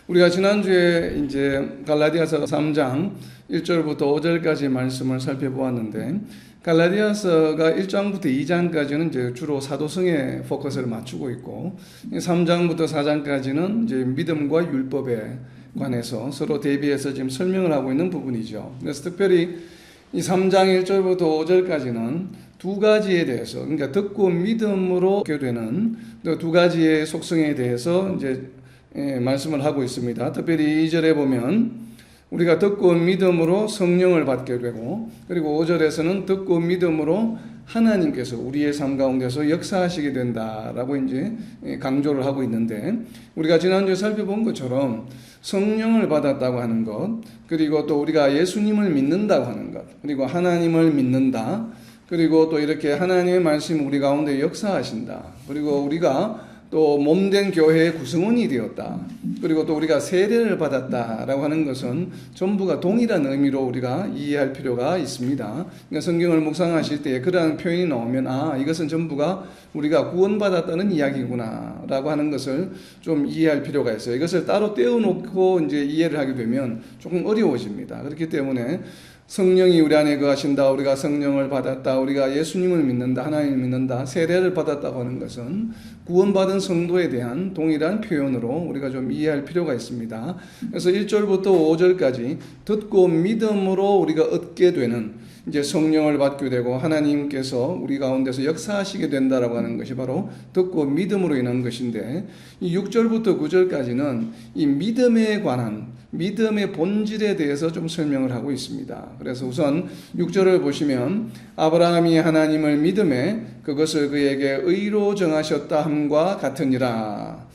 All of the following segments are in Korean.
우리가 지난주에 이제 갈라디아서 3장 1절부터 5절까지 말씀을 살펴보았는데, 갈라디아서가 1장부터 2장까지는 이제 주로 사도성에 포커스를 맞추고 있고, 3장부터 4장까지는 이제 믿음과 율법에 관해서 서로 대비해서 지금 설명을 하고 있는 부분이죠. 그래서 특별히 이 3장 1절부터 5절까지는 두 가지에 대해서, 그러니까 듣고 믿음으로 얻게 되는 두 가지의 속성에 대해서 이제 말씀을 하고 있습니다. 특별히 2절에 보면 우리가 듣고 믿음으로 성령을 받게 되고, 그리고 5절에서는 듣고 믿음으로 하나님께서 우리의 삶 가운데서 역사하시게 된다라고 이제 강조를 하고 있는데, 우리가 지난주에 살펴본 것처럼 성령을 받았다고 하는 것, 그리고 또 우리가 예수님을 믿는다고 하는 것, 그리고 하나님을 믿는다, 그리고 또 이렇게 하나님의 말씀 우리 가운데 역사하신다, 그리고 우리가 또 몸된 교회의 구성원이 되었다, 그리고 또 우리가 세례를 받았다라고 하는 것은 전부가 동일한 의미로 우리가 이해할 필요가 있습니다. 그러니까 성경을 묵상하실 때 그러한 표현이 나오면 이것은 전부가 우리가 구원받았다는 이야기구나 라고 하는 것을 좀 이해할 필요가 있어요. 이것을 따로 떼어놓고 이제 이해를 하게 되면 조금 어려워집니다. 그렇기 때문에 성령이 우리 안에 거하신다, 우리가 성령을 받았다, 우리가 예수님을 믿는다, 하나님을 믿는다, 세례를 받았다고 하는 것은 구원받은 성도에 대한 동일한 표현으로 우리가 좀 이해할 필요가 있습니다. 그래서 1절부터 5절까지 듣고 믿음으로 우리가 얻게 되는 이제 성령을 받게 되고 하나님께서 우리 가운데서 역사하시게 된다라고 하는 것이 바로 듣고 믿음으로 인한 것인데, 이 6절부터 9절까지는 이 믿음에 관한 믿음의 본질에 대해서 좀 설명을 하고 있습니다. 그래서 우선 6절을 보시면 아브라함이 하나님을 믿음에 그것을 그에게 의로 정하셨다 함과 같으니라.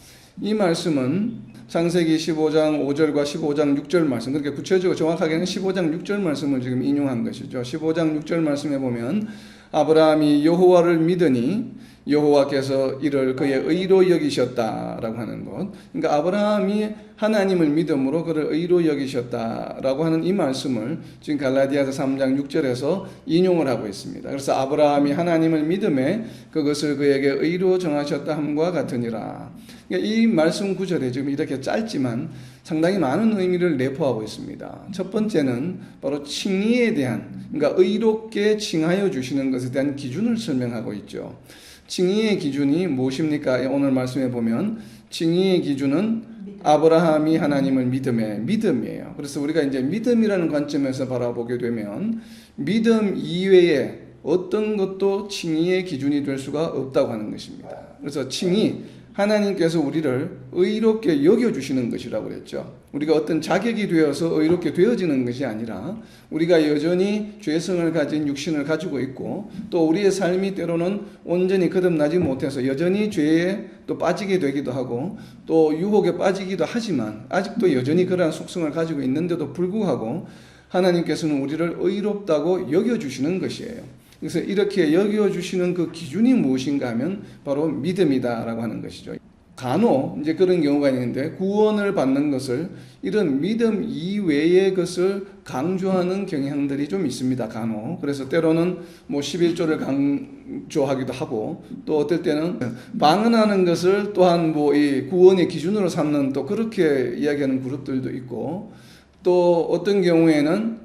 이 말씀은 창세기 15장 5절과 15장 6절 말씀, 그렇게 구체적으로 정확하게는 15장 6절 말씀을 지금 인용한 것이죠. 15장 6절 말씀에 보면 아브라함이 여호와를 믿으니 여호와께서 이를 그의 의로 여기셨다라고 하는 것. 그러니까 아브라함이 하나님을 믿음으로 그를 의로 여기셨다라고 하는 이 말씀을 지금 갈라디아서 3장 6절에서 인용을 하고 있습니다. 그래서 아브라함이 하나님을 믿음에 그것을 그에게 의로 정하셨다 함과 같으니라. 그러니까 이 말씀 구절에 지금 이렇게 짧지만 상당히 많은 의미를 내포하고 있습니다. 첫 번째는 바로 칭의에 대한, 그러니까 의롭게 칭하여 주시는 것에 대한 기준을 설명하고 있죠. 칭의의 기준이 무엇입니까? 오늘 말씀에 보면 칭의의 기준은 아브라함이 하나님을 믿음이에요. 그래서 우리가 이제 믿음이라는 관점에서 바라보게 되면 믿음 이외에 어떤 것도 칭의의 기준이 될 수가 없다고 하는 것입니다. 그래서 칭의, 하나님께서 우리를 의롭게 여겨주시는 것이라고 그랬죠. 우리가 어떤 자격이 되어서 의롭게 되어지는 것이 아니라 우리가 여전히 죄성을 가진 육신을 가지고 있고, 또 우리의 삶이 때로는 온전히 거듭나지 못해서 여전히 죄에 또 빠지게 되기도 하고 또 유혹에 빠지기도 하지만 아직도 여전히 그러한 속성을 가지고 있는데도 불구하고 하나님께서는 우리를 의롭다고 여겨주시는 것이에요. 그래서 이렇게 여겨주시는 그 기준이 무엇인가 하면 바로 믿음이다라고 하는 것이죠. 간혹 이제 그런 경우가 있는데 구원을 받는 것을 이런 믿음 이외의 것을 강조하는 경향들이 좀 있습니다. 간혹. 그래서 때로는 11조를 강조하기도 하고, 또 어떨 때는 방언하는 것을 또한 이 구원의 기준으로 삼는 또 그렇게 이야기하는 그룹들도 있고, 또 어떤 경우에는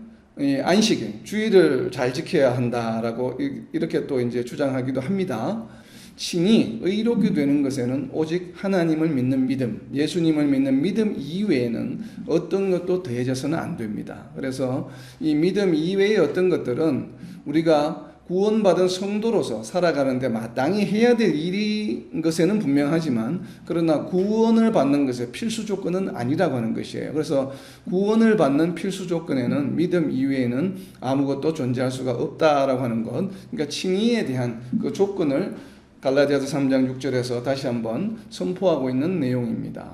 안식일, 주일을 잘 지켜야 한다라고 이렇게 또 이제 주장하기도 합니다. 칭이 의롭게 되는 것에는 오직 하나님을 믿는 믿음, 예수님을 믿는 믿음 이외에는 어떤 것도 더해져서는 안 됩니다. 그래서 이 믿음 이외의 어떤 것들은 우리가 구원받은 성도로서 살아가는데 마땅히 해야 될 일인 것에는 분명하지만, 그러나 구원을 받는 것의 필수 조건은 아니라고 하는 것이에요. 그래서 구원을 받는 필수 조건에는 믿음 이외에는 아무것도 존재할 수가 없다라고 하는 것, 그러니까 칭의에 대한 그 조건을 갈라디아서 3장 6절에서 다시 한번 선포하고 있는 내용입니다.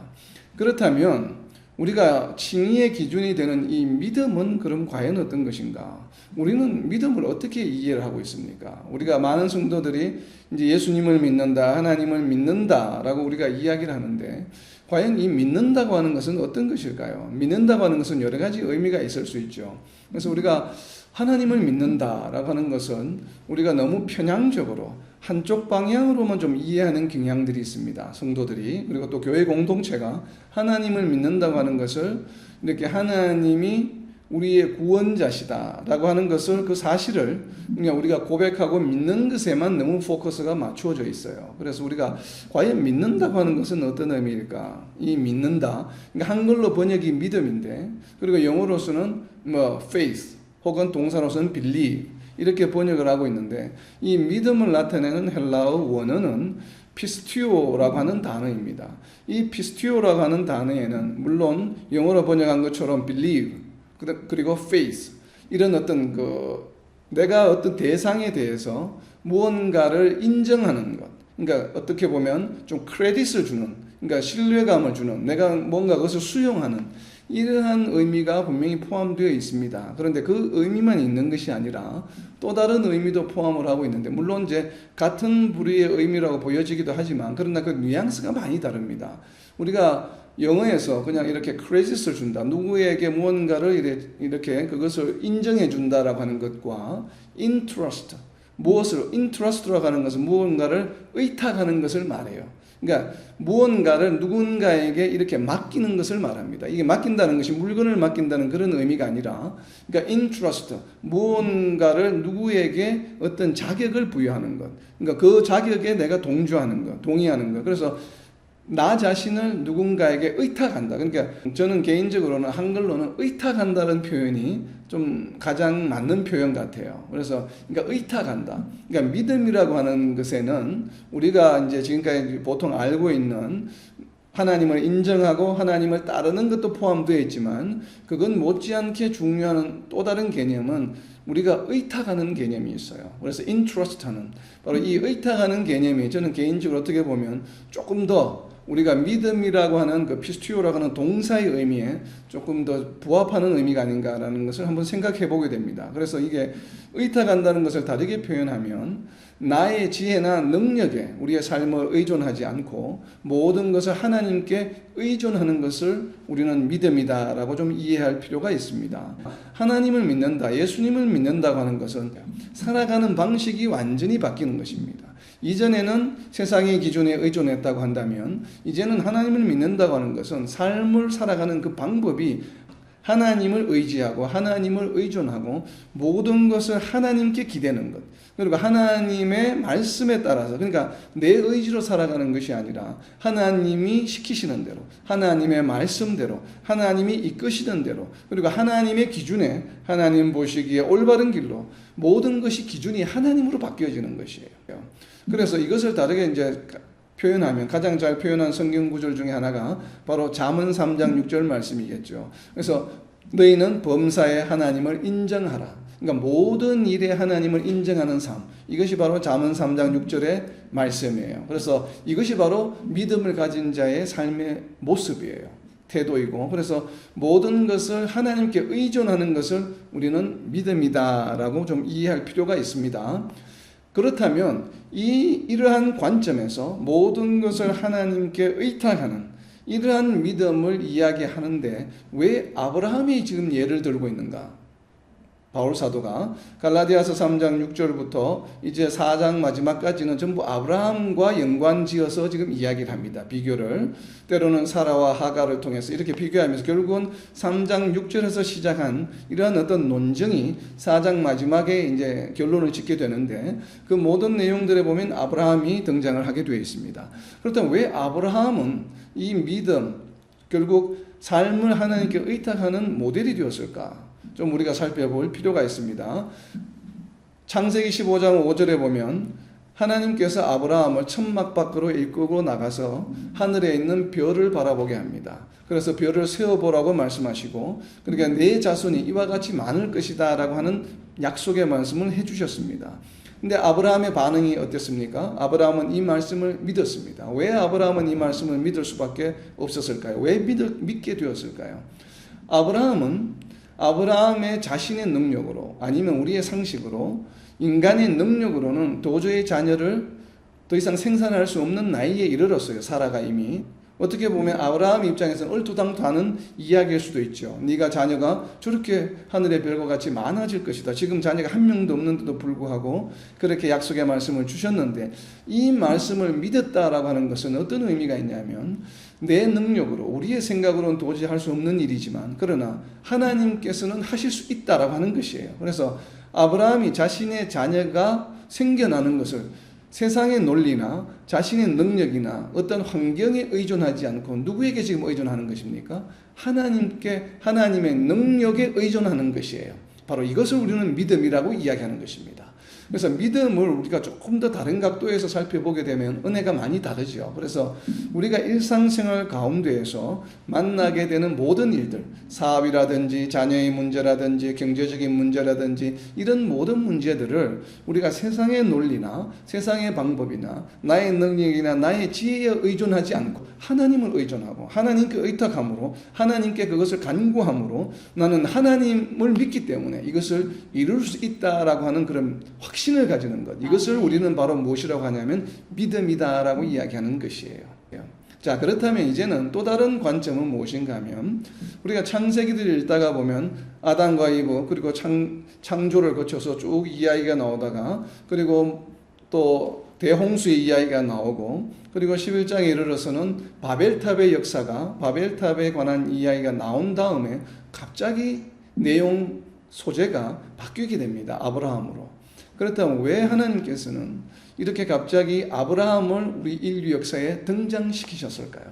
그렇다면 우리가 칭의의 기준이 되는 이 믿음은 그럼 과연 어떤 것인가? 우리는 믿음을 어떻게 이해를 하고 있습니까? 우리가 많은 성도들이 이제 예수님을 믿는다, 하나님을 믿는다라고 우리가 이야기를 하는데, 과연 이 믿는다고 하는 것은 어떤 것일까요? 믿는다고 하는 것은 여러 가지 의미가 있을 수 있죠. 그래서 우리가 하나님을 믿는다라고 하는 것은 우리가 너무 편향적으로 한쪽 방향으로만 좀 이해하는 경향들이 있습니다. 성도들이. 그리고 또 교회 공동체가 하나님을 믿는다고 하는 것을 이렇게 하나님이 우리의 구원자시다라고 하는 것을, 그 사실을 그냥 우리가 고백하고 믿는 것에만 너무 포커스가 맞추어져 있어요. 그래서 우리가 과연 믿는다고 하는 것은 어떤 의미일까? 이 믿는다, 그러니까 한글로 번역이 믿음인데, 그리고 영어로서는 faith 혹은 동사로서는 believe 이렇게 번역을 하고 있는데, 이 믿음을 나타내는 헬라어 원어는 피스티오라고 하는 단어입니다. 이 피스티오라고 하는 단어에는 물론 영어로 번역한 것처럼 believe 그리고 faith 이런 어떤 내가 어떤 대상에 대해서 무언가를 인정하는 것, 그러니까 어떻게 보면 좀 크레딧을 주는, 그러니까 신뢰감을 주는, 내가 뭔가 그것을 수용하는 이러한 의미가 분명히 포함되어 있습니다. 그런데 그 의미만 있는 것이 아니라 또 다른 의미도 포함을 하고 있는데, 물론 이제 같은 부류의 의미라고 보여지기도 하지만 그러나 그 뉘앙스가 많이 다릅니다. 우리가 영어에서 그냥 이렇게 크레딧을 준다, 누구에게 무언가를 이렇게 그것을 인정해 준다라고 하는 것과 인트러스트, 무엇을 인트러스트라고 하는 것은 무언가를 의탁하는 것을 말해요. 그러니까 무언가를 누군가에게 이렇게 맡기는 것을 말합니다. 이게 맡긴다는 것이 물건을 맡긴다는 그런 의미가 아니라, 그러니까 인트러스트, 무언가를 누구에게 어떤 자격을 부여하는 것, 그러니까 그 자격에 내가 동조하는 것, 동의하는 것. 그래서 나 자신을 누군가에게 의탁한다. 그러니까 저는 개인적으로는 한글로는 의탁한다는 표현이 좀 가장 맞는 표현 같아요. 그래서 그러니까 의탁한다. 그러니까 믿음이라고 하는 것에는 우리가 이제 지금까지 보통 알고 있는 하나님을 인정하고 하나님을 따르는 것도 포함되어 있지만, 그건 못지않게 중요한 또 다른 개념은 우리가 의탁하는 개념이 있어요. 그래서 인트러스트하는, 바로 이 의탁하는 개념이 저는 개인적으로 어떻게 보면 조금 더 우리가 믿음이라고 하는 그 피스티오라고 하는 동사의 의미에 조금 더 부합하는 의미가 아닌가라는 것을 한번 생각해 보게 됩니다. 그래서 이게 의탁한다는 것을 다르게 표현하면 나의 지혜나 능력에 우리의 삶을 의존하지 않고 모든 것을 하나님께 의존하는 것을 우리는 믿음이다라고 좀 이해할 필요가 있습니다. 하나님을 믿는다, 예수님을 믿는다고 하는 것은 살아가는 방식이 완전히 바뀌는 것입니다. 이전에는 세상의 기준에 의존했다고 한다면 이제는 하나님을 믿는다고 하는 것은 삶을 살아가는 그 방법이 하나님을 의지하고 하나님을 의존하고 모든 것을 하나님께 기대는 것, 그리고 하나님의 말씀에 따라서, 그러니까 내 의지로 살아가는 것이 아니라 하나님이 시키시는 대로, 하나님의 말씀대로, 하나님이 이끄시는 대로, 그리고 하나님의 기준에, 하나님 보시기에 올바른 길로 모든 것이 기준이 하나님으로 바뀌어지는 것이에요. 그래서 이것을 다르게 이제 표현하면 가장 잘 표현한 성경 구절 중에 하나가 바로 잠언 3장 6절 말씀이겠죠. 그래서 너희는 범사에 하나님을 인정하라. 그러니까 모든 일에 하나님을 인정하는 삶, 이것이 바로 잠언 3장 6절의 말씀이에요. 그래서 이것이 바로 믿음을 가진 자의 삶의 모습이에요. 태도이고, 그래서 모든 것을 하나님께 의존하는 것을 우리는 믿음이다라고 좀 이해할 필요가 있습니다. 그렇다면 이러한 관점에서 모든 것을 하나님께 의탁하는 이러한 믿음을 이야기하는데 왜 아브라함이 지금 예를 들고 있는가? 바울 사도가 갈라디아서 3장 6절부터 이제 4장 마지막까지는 전부 아브라함과 연관지어서 지금 이야기를 합니다. 비교를. 때로는 사라와 하갈을 통해서 이렇게 비교하면서 결국은 3장 6절에서 시작한 이러한 어떤 논쟁이 4장 마지막에 이제 결론을 짓게 되는데, 그 모든 내용들에 보면 아브라함이 등장을 하게 되어 있습니다. 그렇다면 왜 아브라함은 이 믿음, 결국 삶을 하나님께 의탁하는 모델이 되었을까? 좀 우리가 살펴볼 필요가 있습니다. 창세기 15장 5절에 보면 하나님께서 아브라함을 천막 밖으로 이끌고 나가서 하늘에 있는 별을 바라보게 합니다. 그래서 별을 세어보라고 말씀하시고, 그러니까 내 자손이 이와 같이 많을 것이다 라고 하는 약속의 말씀을 해주셨습니다. 근데 아브라함의 반응이 어땠습니까? 아브라함은 이 말씀을 믿었습니다. 왜 아브라함은 이 말씀을 믿을 수밖에 없었을까요? 왜 믿게 되었을까요? 아브라함의 자신의 능력으로, 아니면 우리의 상식으로, 인간의 능력으로는 도저히 자녀를 더 이상 생산할 수 없는 나이에 이르렀어요. 사라가 이미 어떻게 보면 아브라함 입장에서는 얼토당토하는 이야기일 수도 있죠. 네가 자녀가 저렇게 하늘의 별과 같이 많아질 것이다. 지금 자녀가 한 명도 없는데도 불구하고 그렇게 약속의 말씀을 주셨는데, 이 말씀을 믿었다라고 하는 것은 어떤 의미가 있냐면, 내 능력으로, 우리의 생각으로는 도저히 할 수 없는 일이지만 그러나 하나님께서는 하실 수 있다라고 하는 것이에요. 그래서 아브라함이 자신의 자녀가 생겨나는 것을 세상의 논리나 자신의 능력이나 어떤 환경에 의존하지 않고 누구에게 지금 의존하는 것입니까? 하나님께, 하나님의 능력에 의존하는 것이에요. 바로 이것을 우리는 믿음이라고 이야기하는 것입니다. 그래서 믿음을 우리가 조금 더 다른 각도에서 살펴보게 되면 은혜가 많이 다르죠. 그래서 우리가 일상생활 가운데에서 만나게 되는 모든 일들, 사업이라든지 자녀의 문제라든지 경제적인 문제라든지 이런 모든 문제들을 우리가 세상의 논리나 세상의 방법이나 나의 능력이나 나의 지혜에 의존하지 않고 하나님을 의존하고 하나님께 의탁함으로 하나님께 그것을 간구함으로 나는 하나님을 믿기 때문에 이것을 이룰 수 있다라고 하는 그런 확신을 가지는 것, 이것을 우리는 바로 무엇이라고 하냐면 믿음이다라고 이야기하는 것이에요. 자, 그렇다면 이제는 또 다른 관점은 무엇인가 하면, 우리가 창세기를 읽다가 보면 아담과 이브 그리고 창조를 거쳐서 쭉 이야기가 나오다가, 그리고 또 대홍수의 이야기가 나오고, 그리고 11장에 이르러서는 바벨탑의 역사가, 바벨탑에 관한 이야기가 나온 다음에 갑자기 내용 소재가 바뀌게 됩니다. 아브라함으로. 그렇다면 왜 하나님께서는 이렇게 갑자기 아브라함을 우리 인류 역사에 등장시키셨을까요?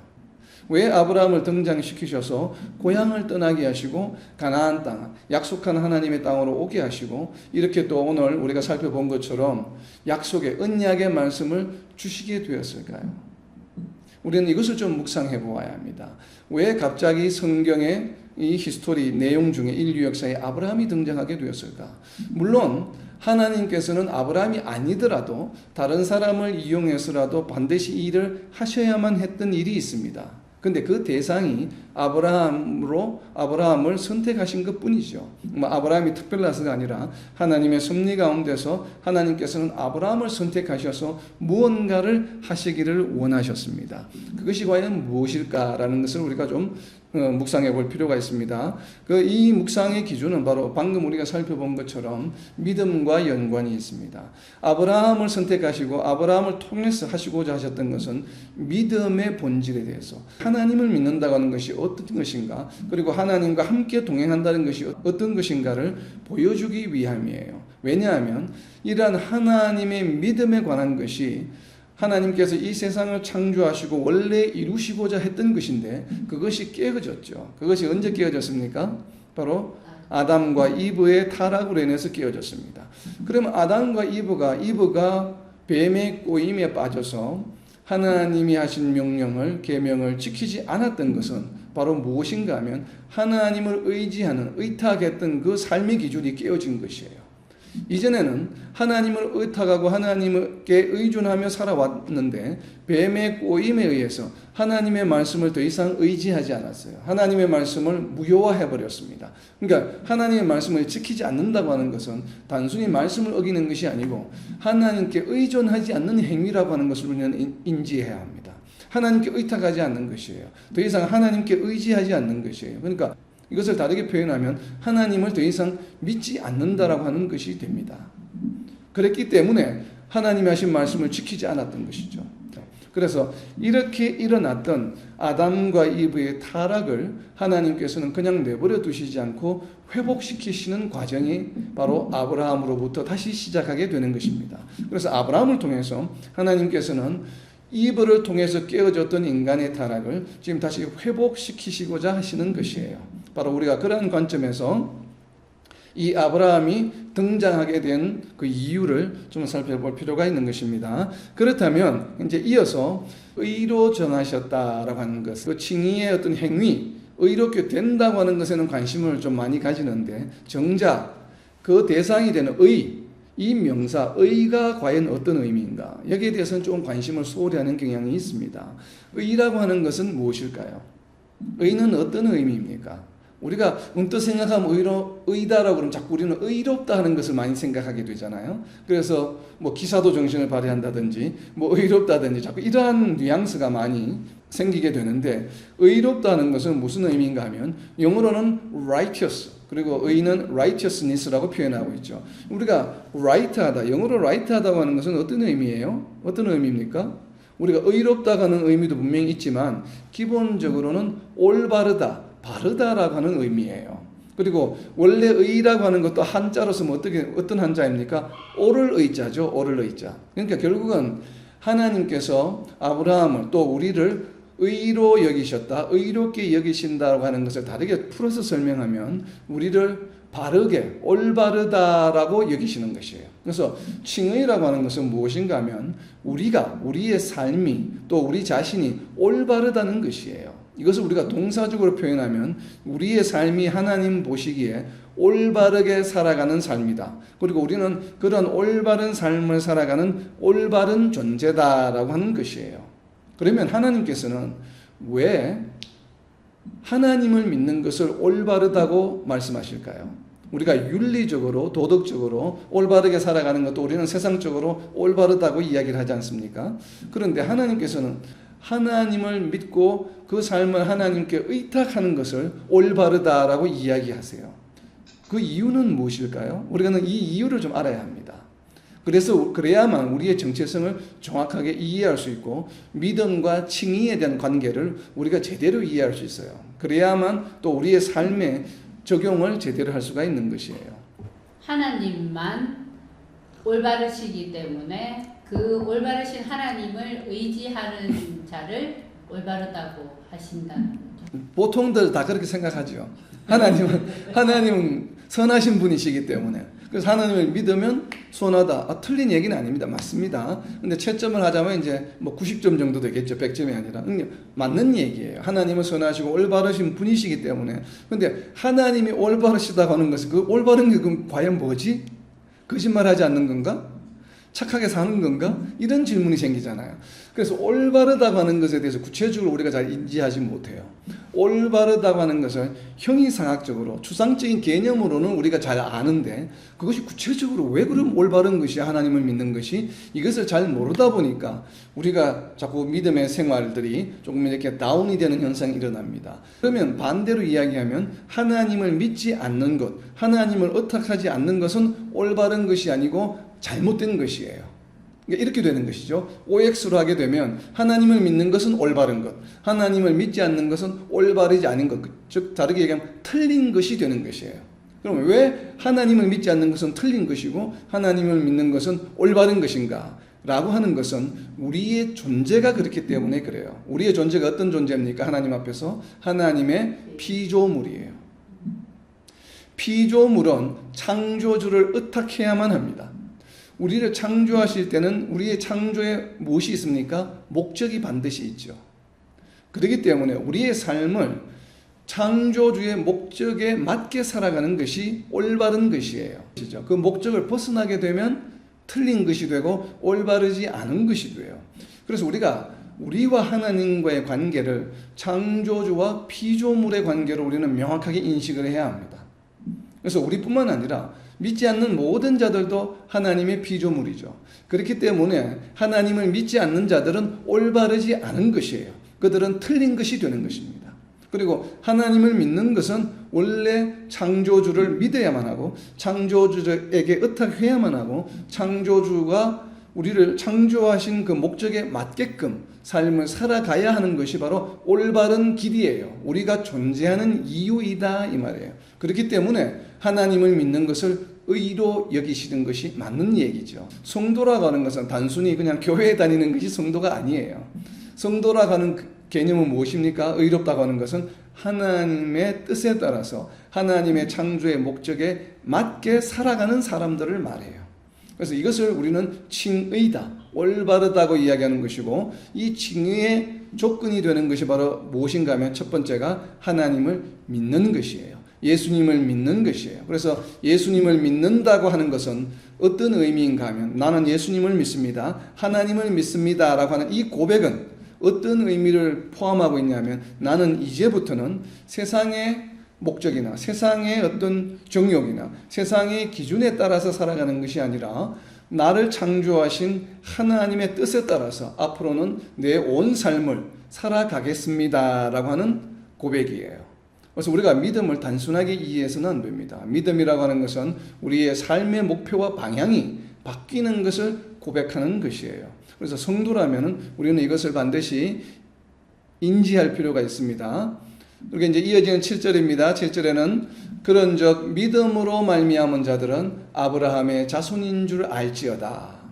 왜 아브라함을 등장시키셔서 고향을 떠나게 하시고 가나안 땅, 약속한 하나님의 땅으로 오게 하시고, 이렇게 또 오늘 우리가 살펴본 것처럼 약속의 언약의 말씀을 주시게 되었을까요? 우리는 이것을 좀 묵상해 보아야 합니다. 왜 갑자기 성경의 이 히스토리 내용 중에 인류 역사에 아브라함이 등장하게 되었을까? 물론 하나님께서는 아브라함이 아니더라도 다른 사람을 이용해서라도 반드시 이 일을 하셔야만 했던 일이 있습니다. 근데 그 대상이 아브라함을 선택하신 것 뿐이죠. 아브라함이 특별해서가 아니라 하나님의 섭리 가운데서 하나님께서는 아브라함을 선택하셔서 무언가를 하시기를 원하셨습니다. 그것이 과연 무엇일까라는 것을 우리가 좀 묵상해 볼 필요가 있습니다. 이 묵상의 기준은 바로 방금 우리가 살펴본 것처럼 믿음과 연관이 있습니다. 아브라함을 선택하시고 아브라함을 통해서 하시고자 하셨던 것은 믿음의 본질에 대해서, 하나님을 믿는다고 하는 것이 어떤 것인가, 그리고 하나님과 함께 동행한다는 것이 어떤 것인가를 보여주기 위함이에요. 왜냐하면 이러한 하나님의 믿음에 관한 것이 하나님께서 이 세상을 창조하시고 원래 이루시고자 했던 것인데 그것이 깨어졌죠. 그것이 언제 깨어졌습니까? 바로 아담과 이브의 타락으로 인해서 깨어졌습니다. 그러면 아담과 이브가 뱀의 꼬임에 빠져서 하나님이 하신 명령을, 계명을 지키지 않았던 것은 바로 무엇인가 하면 하나님을 의지하는, 의탁했던 그 삶의 기준이 깨어진 것이에요. 이전에는 하나님을 의탁하고 하나님께 의존하며 살아왔는데 뱀의 꼬임에 의해서 하나님의 말씀을 더 이상 의지하지 않았어요. 하나님의 말씀을 무효화해버렸습니다. 그러니까 하나님의 말씀을 지키지 않는다고 하는 것은 단순히 말씀을 어기는 것이 아니고 하나님께 의존하지 않는 행위라고 하는 것을 우리는 인지해야 합니다. 하나님께 의탁하지 않는 것이에요. 더 이상 하나님께 의지하지 않는 것이에요. 그러니까 이것을 다르게 표현하면 하나님을 더 이상 믿지 않는다라고 하는 것이 됩니다. 그랬기 때문에 하나님이 하신 말씀을 지키지 않았던 것이죠. 그래서 이렇게 일어났던 아담과 이브의 타락을 하나님께서는 그냥 내버려 두시지 않고 회복시키시는 과정이 바로 아브라함으로부터 다시 시작하게 되는 것입니다. 그래서 아브라함을 통해서 하나님께서는 이브를 통해서 깨어졌던 인간의 타락을 지금 다시 회복시키시고자 하시는 것이에요. 바로 우리가 그러한 관점에서 이 아브라함이 등장하게 된 그 이유를 좀 살펴볼 필요가 있는 것입니다. 그렇다면 이제 이어서 의로 정하셨다라고 하는 것, 그 칭의의 어떤 행위, 의롭게 된다고 하는 것에는 관심을 좀 많이 가지는데, 정작 그 대상이 되는 이 명사 의가 과연 어떤 의미인가, 여기에 대해서는 좀 관심을 소홀히 하는 경향이 있습니다. 의라고 하는 것은 무엇일까요? 의는 어떤 의미입니까? 우리가 문득 생각하면 의다라고 그러면 자꾸 우리는 의롭다 하는 것을 많이 생각하게 되잖아요. 그래서 기사도 정신을 발휘한다든지 의롭다든지 자꾸 이러한 뉘앙스가 많이 생기게 되는데, 의롭다는 것은 무슨 의미인가 하면 영어로는 righteous, 그리고 의는 righteousness라고 표현하고 있죠. 우리가 right하다, 영어로 right하다고 하는 것은 어떤 의미예요? 어떤 의미입니까? 우리가 의롭다고 하는 의미도 분명히 있지만 기본적으로는 올바르다, 바르다라고 하는 의미예요. 그리고 원래 의라고 하는 것도 한자로 쓰면 어떤 한자입니까? 오를 의자죠. 오를 의자. 그러니까 결국은 하나님께서 아브라함을 또 우리를 의로 여기셨다, 의롭게 여기신다고 하는 것을 다르게 풀어서 설명하면 우리를 바르게, 올바르다라고 여기시는 것이에요. 그래서 칭의라고 하는 것은 무엇인가 하면 우리의 삶이 또 우리 자신이 올바르다는 것이에요. 이것을 우리가 동사적으로 표현하면 우리의 삶이 하나님 보시기에 올바르게 살아가는 삶이다. 그리고 우리는 그런 올바른 삶을 살아가는 올바른 존재다라고 하는 것이에요. 그러면 하나님께서는 왜 하나님을 믿는 것을 올바르다고 말씀하실까요? 우리가 윤리적으로, 도덕적으로 올바르게 살아가는 것도 우리는 세상적으로 올바르다고 이야기를 하지 않습니까? 그런데 하나님께서는 하나님을 믿고 그 삶을 하나님께 의탁하는 것을 올바르다라고 이야기하세요. 그 이유는 무엇일까요? 우리는 이 이유를 좀 알아야 합니다. 그래야만 우리의 정체성을 정확하게 이해할 수 있고 믿음과 칭의에 대한 관계를 우리가 제대로 이해할 수 있어요. 그래야만 또 우리의 삶에 적용을 제대로 할 수가 있는 것이에요. 하나님만 올바르시기 때문에 그 올바르신 하나님을 의지하는 자를 올바르다고 하신다는 거죠. 보통들 다 그렇게 생각하죠. 하나님은 선하신 분이시기 때문에. 그래서 하나님을 믿으면 선하다. 틀린 얘기는 아닙니다. 맞습니다. 근데 채점을 하자면 이제 뭐 90점 정도 되겠죠. 100점이 아니라. 맞는 얘기예요. 하나님은 선하시고 올바르신 분이시기 때문에. 근데 하나님이 올바르시다고 하는 것은 그 올바른 게 그럼 과연 뭐지? 거짓말하지 않는 건가? 착하게 사는 건가? 이런 질문이 생기잖아요. 그래서 올바르다고 하는 것에 대해서 구체적으로 우리가 잘 인지하지 못해요. 올바르다고 하는 것을 형이상학적으로 추상적인 개념으로는 우리가 잘 아는데 그것이 구체적으로 왜 그럼 올바른 것이 하나님을 믿는 것이 이것을 잘 모르다 보니까 우리가 자꾸 믿음의 생활들이 조금 이렇게 다운이 되는 현상이 일어납니다. 그러면 반대로 이야기하면 하나님을 믿지 않는 것, 하나님을 의탁하지 않는 것은 올바른 것이 아니고 잘못된 것이에요. 이렇게 되는 것이죠. OX로 하게 되면 하나님을 믿는 것은 올바른 것, 하나님을 믿지 않는 것은 올바르지 않은 것, 즉 다르게 얘기하면 틀린 것이 되는 것이에요. 그럼 왜 하나님을 믿지 않는 것은 틀린 것이고 하나님을 믿는 것은 올바른 것인가? 라고 하는 것은 우리의 존재가 그렇기 때문에 그래요. 우리의 존재가 어떤 존재입니까? 하나님 앞에서 하나님의 피조물이에요. 피조물은 창조주를 의탁해야만 합니다. 우리를 창조하실 때는 우리의 창조에 무엇이 있습니까? 목적이 반드시 있죠. 그렇기 때문에 우리의 삶을 창조주의 목적에 맞게 살아가는 것이 올바른 것이에요. 그 목적을 벗어나게 되면 틀린 것이 되고 올바르지 않은 것이 돼요. 그래서 우리와 하나님과의 관계를 창조주와 피조물의 관계로 우리는 명확하게 인식을 해야 합니다. 그래서 우리뿐만 아니라 믿지 않는 모든 자들도 하나님의 피조물이죠. 그렇기 때문에 하나님을 믿지 않는 자들은 올바르지 않은 것이에요. 그들은 틀린 것이 되는 것입니다. 그리고 하나님을 믿는 것은 원래 창조주를 믿어야만 하고 창조주에게 의탁해야만 하고 창조주가 우리를 창조하신 그 목적에 맞게끔 삶을 살아가야 하는 것이 바로 올바른 길이에요. 우리가 존재하는 이유이다 이 말이에요. 그렇기 때문에 하나님을 믿는 것을 의로 여기시는 것이 맞는 얘기죠. 성도라고 하는 것은 단순히 그냥 교회에 다니는 것이 성도가 아니에요. 성도라고 하는 개념은 무엇입니까? 의롭다고 하는 것은 하나님의 뜻에 따라서 하나님의 창조의 목적에 맞게 살아가는 사람들을 말해요. 그래서 이것을 우리는 칭의다, 올바르다고 이야기하는 것이고 이 칭의의 조건이 되는 것이 바로 무엇인가 하면 첫 번째가 하나님을 믿는 것이에요. 예수님을 믿는 것이에요. 그래서 예수님을 믿는다고 하는 것은 어떤 의미인가 하면 나는 예수님을 믿습니다. 하나님을 믿습니다. 라고 하는 이 고백은 어떤 의미를 포함하고 있냐면 나는 이제부터는 세상의 목적이나 세상의 어떤 정욕이나 세상의 기준에 따라서 살아가는 것이 아니라 나를 창조하신 하나님의 뜻에 따라서 앞으로는 내 온 삶을 살아가겠습니다라고 하는 고백이에요. 그래서 우리가 믿음을 단순하게 이해해서는 안 됩니다. 믿음이라고 하는 것은 우리의 삶의 목표와 방향이 바뀌는 것을 고백하는 것이에요. 그래서 성도라면 우리는 이것을 반드시 인지할 필요가 있습니다. 그리고 이제 이어지는 7절입니다. 7절에는 그런즉 믿음으로 말미암은 자들은 아브라함의 자손인 줄 알지어다.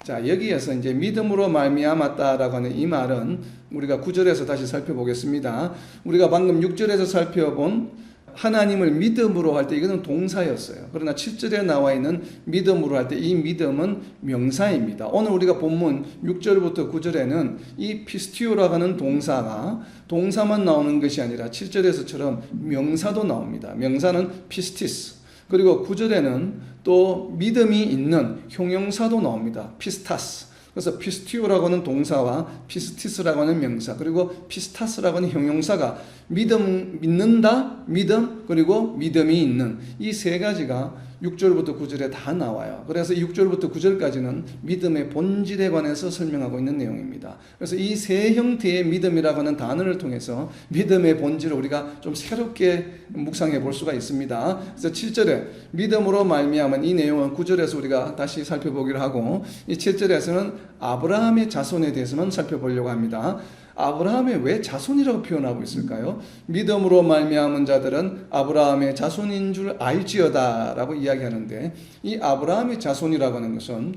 자, 여기에서 이제 믿음으로 말미암았다라고 하는 이 말은 우리가 9절에서 다시 살펴보겠습니다. 우리가 방금 6절에서 살펴본 하나님을 믿음으로 할 때 이거는 동사였어요. 그러나 7절에 나와 있는 믿음으로 할 때 이 믿음은 명사입니다. 오늘 우리가 본문 6절부터 9절에는 이 피스티오라고 하는 동사만 나오는 것이 아니라 7절에서처럼 명사도 나옵니다. 명사는 피스티스. 그리고 9절에는 또 믿음이 있는 형용사도 나옵니다. 피스타스. 그래서 피스티오라고 하는 동사와 피스티스라고 하는 명사, 그리고 피스타스라고 하는 형용사가 믿는다, 믿음, 그리고 믿음이 있는 이 세 가지가 6절부터 9절에 다 나와요. 그래서 6절부터 9절까지는 믿음의 본질에 관해서 설명하고 있는 내용입니다. 그래서 이 세 형태의 믿음이라고 하는 단어를 통해서 믿음의 본질을 우리가 좀 새롭게 묵상해 볼 수가 있습니다. 그래서 7절에 믿음으로 말미암은 이 내용은 9절에서 우리가 다시 살펴보기로 하고, 이 7절에서는 아브라함의 자손에 대해서만 살펴보려고 합니다. 아브라함의 왜 자손이라고 표현하고 있을까요? 믿음으로 말미암은 자들은 아브라함의 자손인 줄 알지어다라고 이야기하는데, 이 아브라함의 자손이라고 하는 것은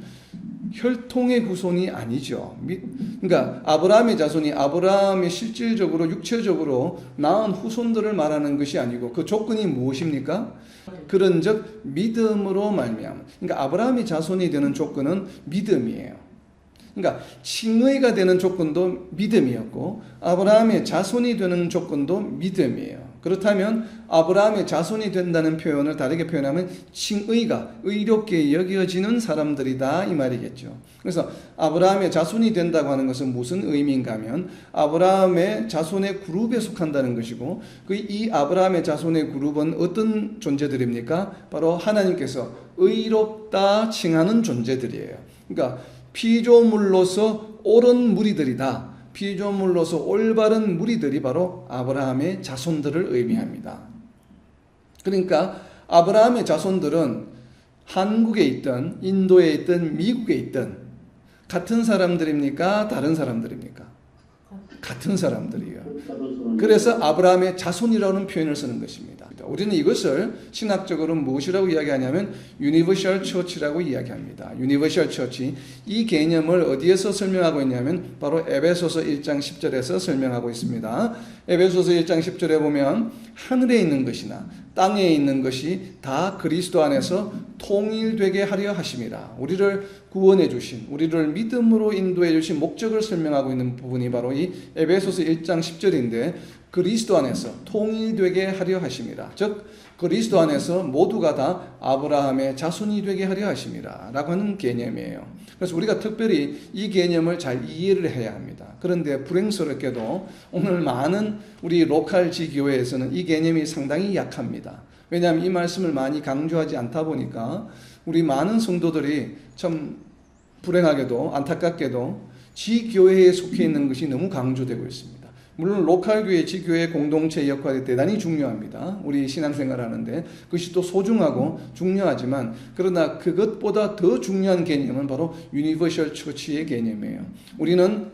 혈통의 후손이 아니죠. 그러니까 아브라함의 자손이 아브라함의 실질적으로 육체적으로 낳은 후손들을 말하는 것이 아니고, 그 조건이 무엇입니까? 그런즉 믿음으로 말미암은. 그러니까 아브라함의 자손이 되는 조건은 믿음이에요. 그러니까 칭의가 되는 조건도 믿음이었고 아브라함의 자손이 되는 조건도 믿음이에요. 그렇다면 아브라함의 자손이 된다는 표현을 다르게 표현하면 칭의가 의롭게 여겨지는 사람들이다 이 말이겠죠. 그래서 아브라함의 자손이 된다고 하는 것은 무슨 의미인가 하면 아브라함의 자손의 그룹에 속한다는 것이고, 이 아브라함의 자손의 그룹은 어떤 존재들입니까? 바로 하나님께서 의롭다 칭하는 존재들이에요. 그러니까 피조물로서 옳은 무리들이다. 피조물로서 올바른 무리들이 바로 아브라함의 자손들을 의미합니다. 그러니까 아브라함의 자손들은 한국에 있든 인도에 있든 미국에 있든 같은 사람들입니까? 다른 사람들입니까? 같은 사람들이에요. 그래서 아브라함의 자손이라는 표현을 쓰는 것입니다. 우리는 이것을 신학적으로 무엇이라고 이야기하냐면 유니버셜 처치라고 이야기합니다. 유니버셜 처치, 이 개념을 어디에서 설명하고 있냐면 바로 에베소서 1장 10절에서 설명하고 있습니다. 에베소서 1장 10절에 보면 하늘에 있는 것이나 땅에 있는 것이 다 그리스도 안에서 통일되게 하려 하심이라. 우리를 구원해 주신, 우리를 믿음으로 인도해 주신 목적을 설명하고 있는 부분이 바로 이 에베소서 1장 10절인데, 그리스도 안에서 통일되게 하려 하심이라. 즉 그리스도 안에서 모두가 다 아브라함의 자손이 되게 하려 하심이라 라고 하는 개념이에요. 그래서 우리가 특별히 이 개념을 잘 이해를 해야 합니다. 그런데 불행스럽게도 오늘 많은 우리 로컬지 교회에서는 이 개념이 상당히 약합니다. 왜냐하면 이 말씀을 많이 강조하지 않다 보니까 우리 많은 성도들이 참 불행하게도 안타깝게도 지교회에 속해 있는 것이 너무 강조되고 있습니다. 물론 로컬교회, 지교회 공동체 역할이 대단히 중요합니다. 우리 신앙생활 하는데 그것이 또 소중하고 중요하지만, 그러나 그것보다 더 중요한 개념은 바로 유니버셜 처치의 개념이에요. 우리는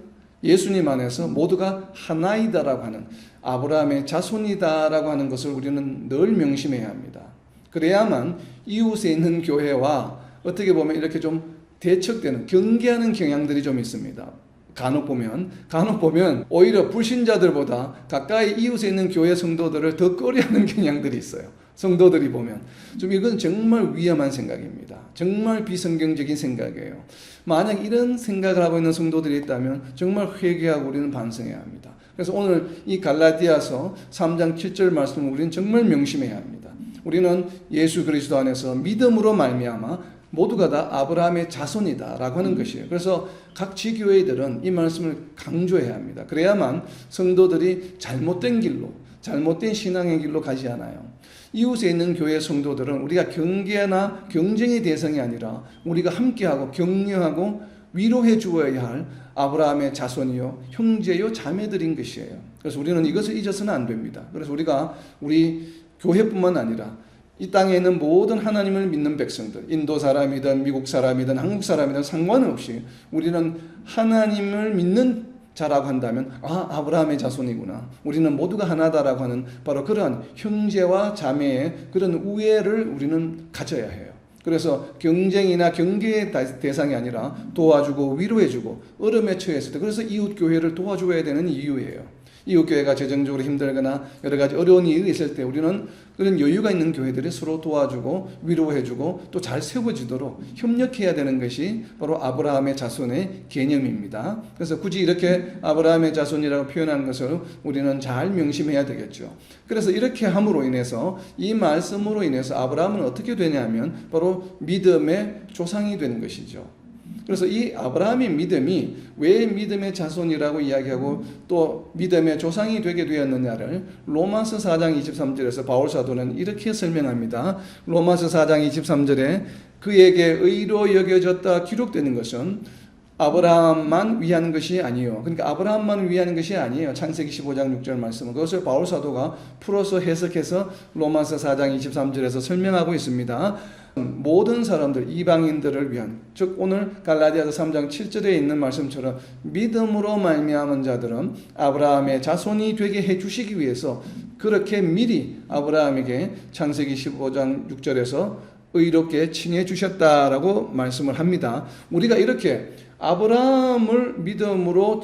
예수님 안에서 모두가 하나이다라고 하는, 아브라함의 자손이다라고 하는 것을 우리는 늘 명심해야 합니다. 그래야만 이웃에 있는 교회와 어떻게 보면 이렇게 좀 대척되는, 경계하는 경향들이 좀 있습니다. 간혹 보면 오히려 불신자들보다 가까이 이웃에 있는 교회 성도들을 더 꺼려하는 경향들이 있어요. 성도들이 보면 좀 이건 정말 위험한 생각입니다. 정말 비성경적인 생각이에요. 만약 이런 생각을 하고 있는 성도들이 있다면 정말 회개하고 우리는 반성해야 합니다. 그래서 오늘 이 갈라디아서 3장 7절 말씀을 우리는 정말 명심해야 합니다. 우리는 예수 그리스도 안에서 믿음으로 말미암아 모두가 다 아브라함의 자손이다라고 하는 것이에요. 그래서 각 지교회들은 이 말씀을 강조해야 합니다. 그래야만 성도들이 잘못된 길로, 잘못된 신앙의 길로 가지 않아요. 이웃에 있는 교회 성도들은 우리가 경계나 경쟁의 대상이 아니라 우리가 함께하고 격려하고 위로해 주어야 할 아브라함의 자손이요 형제요 자매들인 것이에요. 그래서 우리는 이것을 잊어서는 안 됩니다. 그래서 우리가 우리 교회뿐만 아니라 이 땅에 있는 모든 하나님을 믿는 백성들, 인도 사람이든 미국 사람이든 한국 사람이든 상관없이 우리는 하나님을 믿는 자라고 한다면 아브라함의 자손이구나, 우리는 모두가 하나다라고 하는 바로 그러한 형제와 자매의 그런 우애를 우리는 가져야 해요. 그래서 경쟁이나 경계의 대상이 아니라 도와주고 위로해주고 어려움에 처했을 때, 그래서 이웃교회를 도와줘야 되는 이유예요. 이웃교회가 재정적으로 힘들거나 여러 가지 어려운 일이 있을 때 우리는 그런 여유가 있는 교회들이 서로 도와주고 위로해주고 또 잘 세워지도록 협력해야 되는 것이 바로 아브라함의 자손의 개념입니다. 그래서 굳이 이렇게 아브라함의 자손이라고 표현한 것을 우리는 잘 명심해야 되겠죠. 그래서 이렇게 함으로 인해서, 이 말씀으로 인해서 아브라함은 어떻게 되냐면 바로 믿음의 조상이 되는 것이죠. 그래서 이 아브라함의 믿음이 왜 믿음의 자손이라고 이야기하고 또 믿음의 조상이 되게 되었느냐를 로마서 4장 23절에서 바울 사도는 이렇게 설명합니다. 로마서 4장 23절에 그에게 의로 여겨졌다 기록되는 것은 아브라함만 위한 것이 아니에요. 그러니까 아브라함만 위한 것이 아니에요. 창세기 15장 6절 말씀은 그것을 바울 사도가 풀어서 해석해서 로마서 4장 23절에서 설명하고 있습니다. 모든 사람들, 이방인들을 위한, 즉 오늘 갈라디아서 3장 7절에 있는 말씀처럼 믿음으로 말미암은 자들은 아브라함의 자손이 되게 해주시기 위해서 그렇게 미리 아브라함에게 창세기 15장 6절에서 의롭게 칭해 주셨다라고 말씀을 합니다. 우리가 이렇게 아브라함을 믿음으로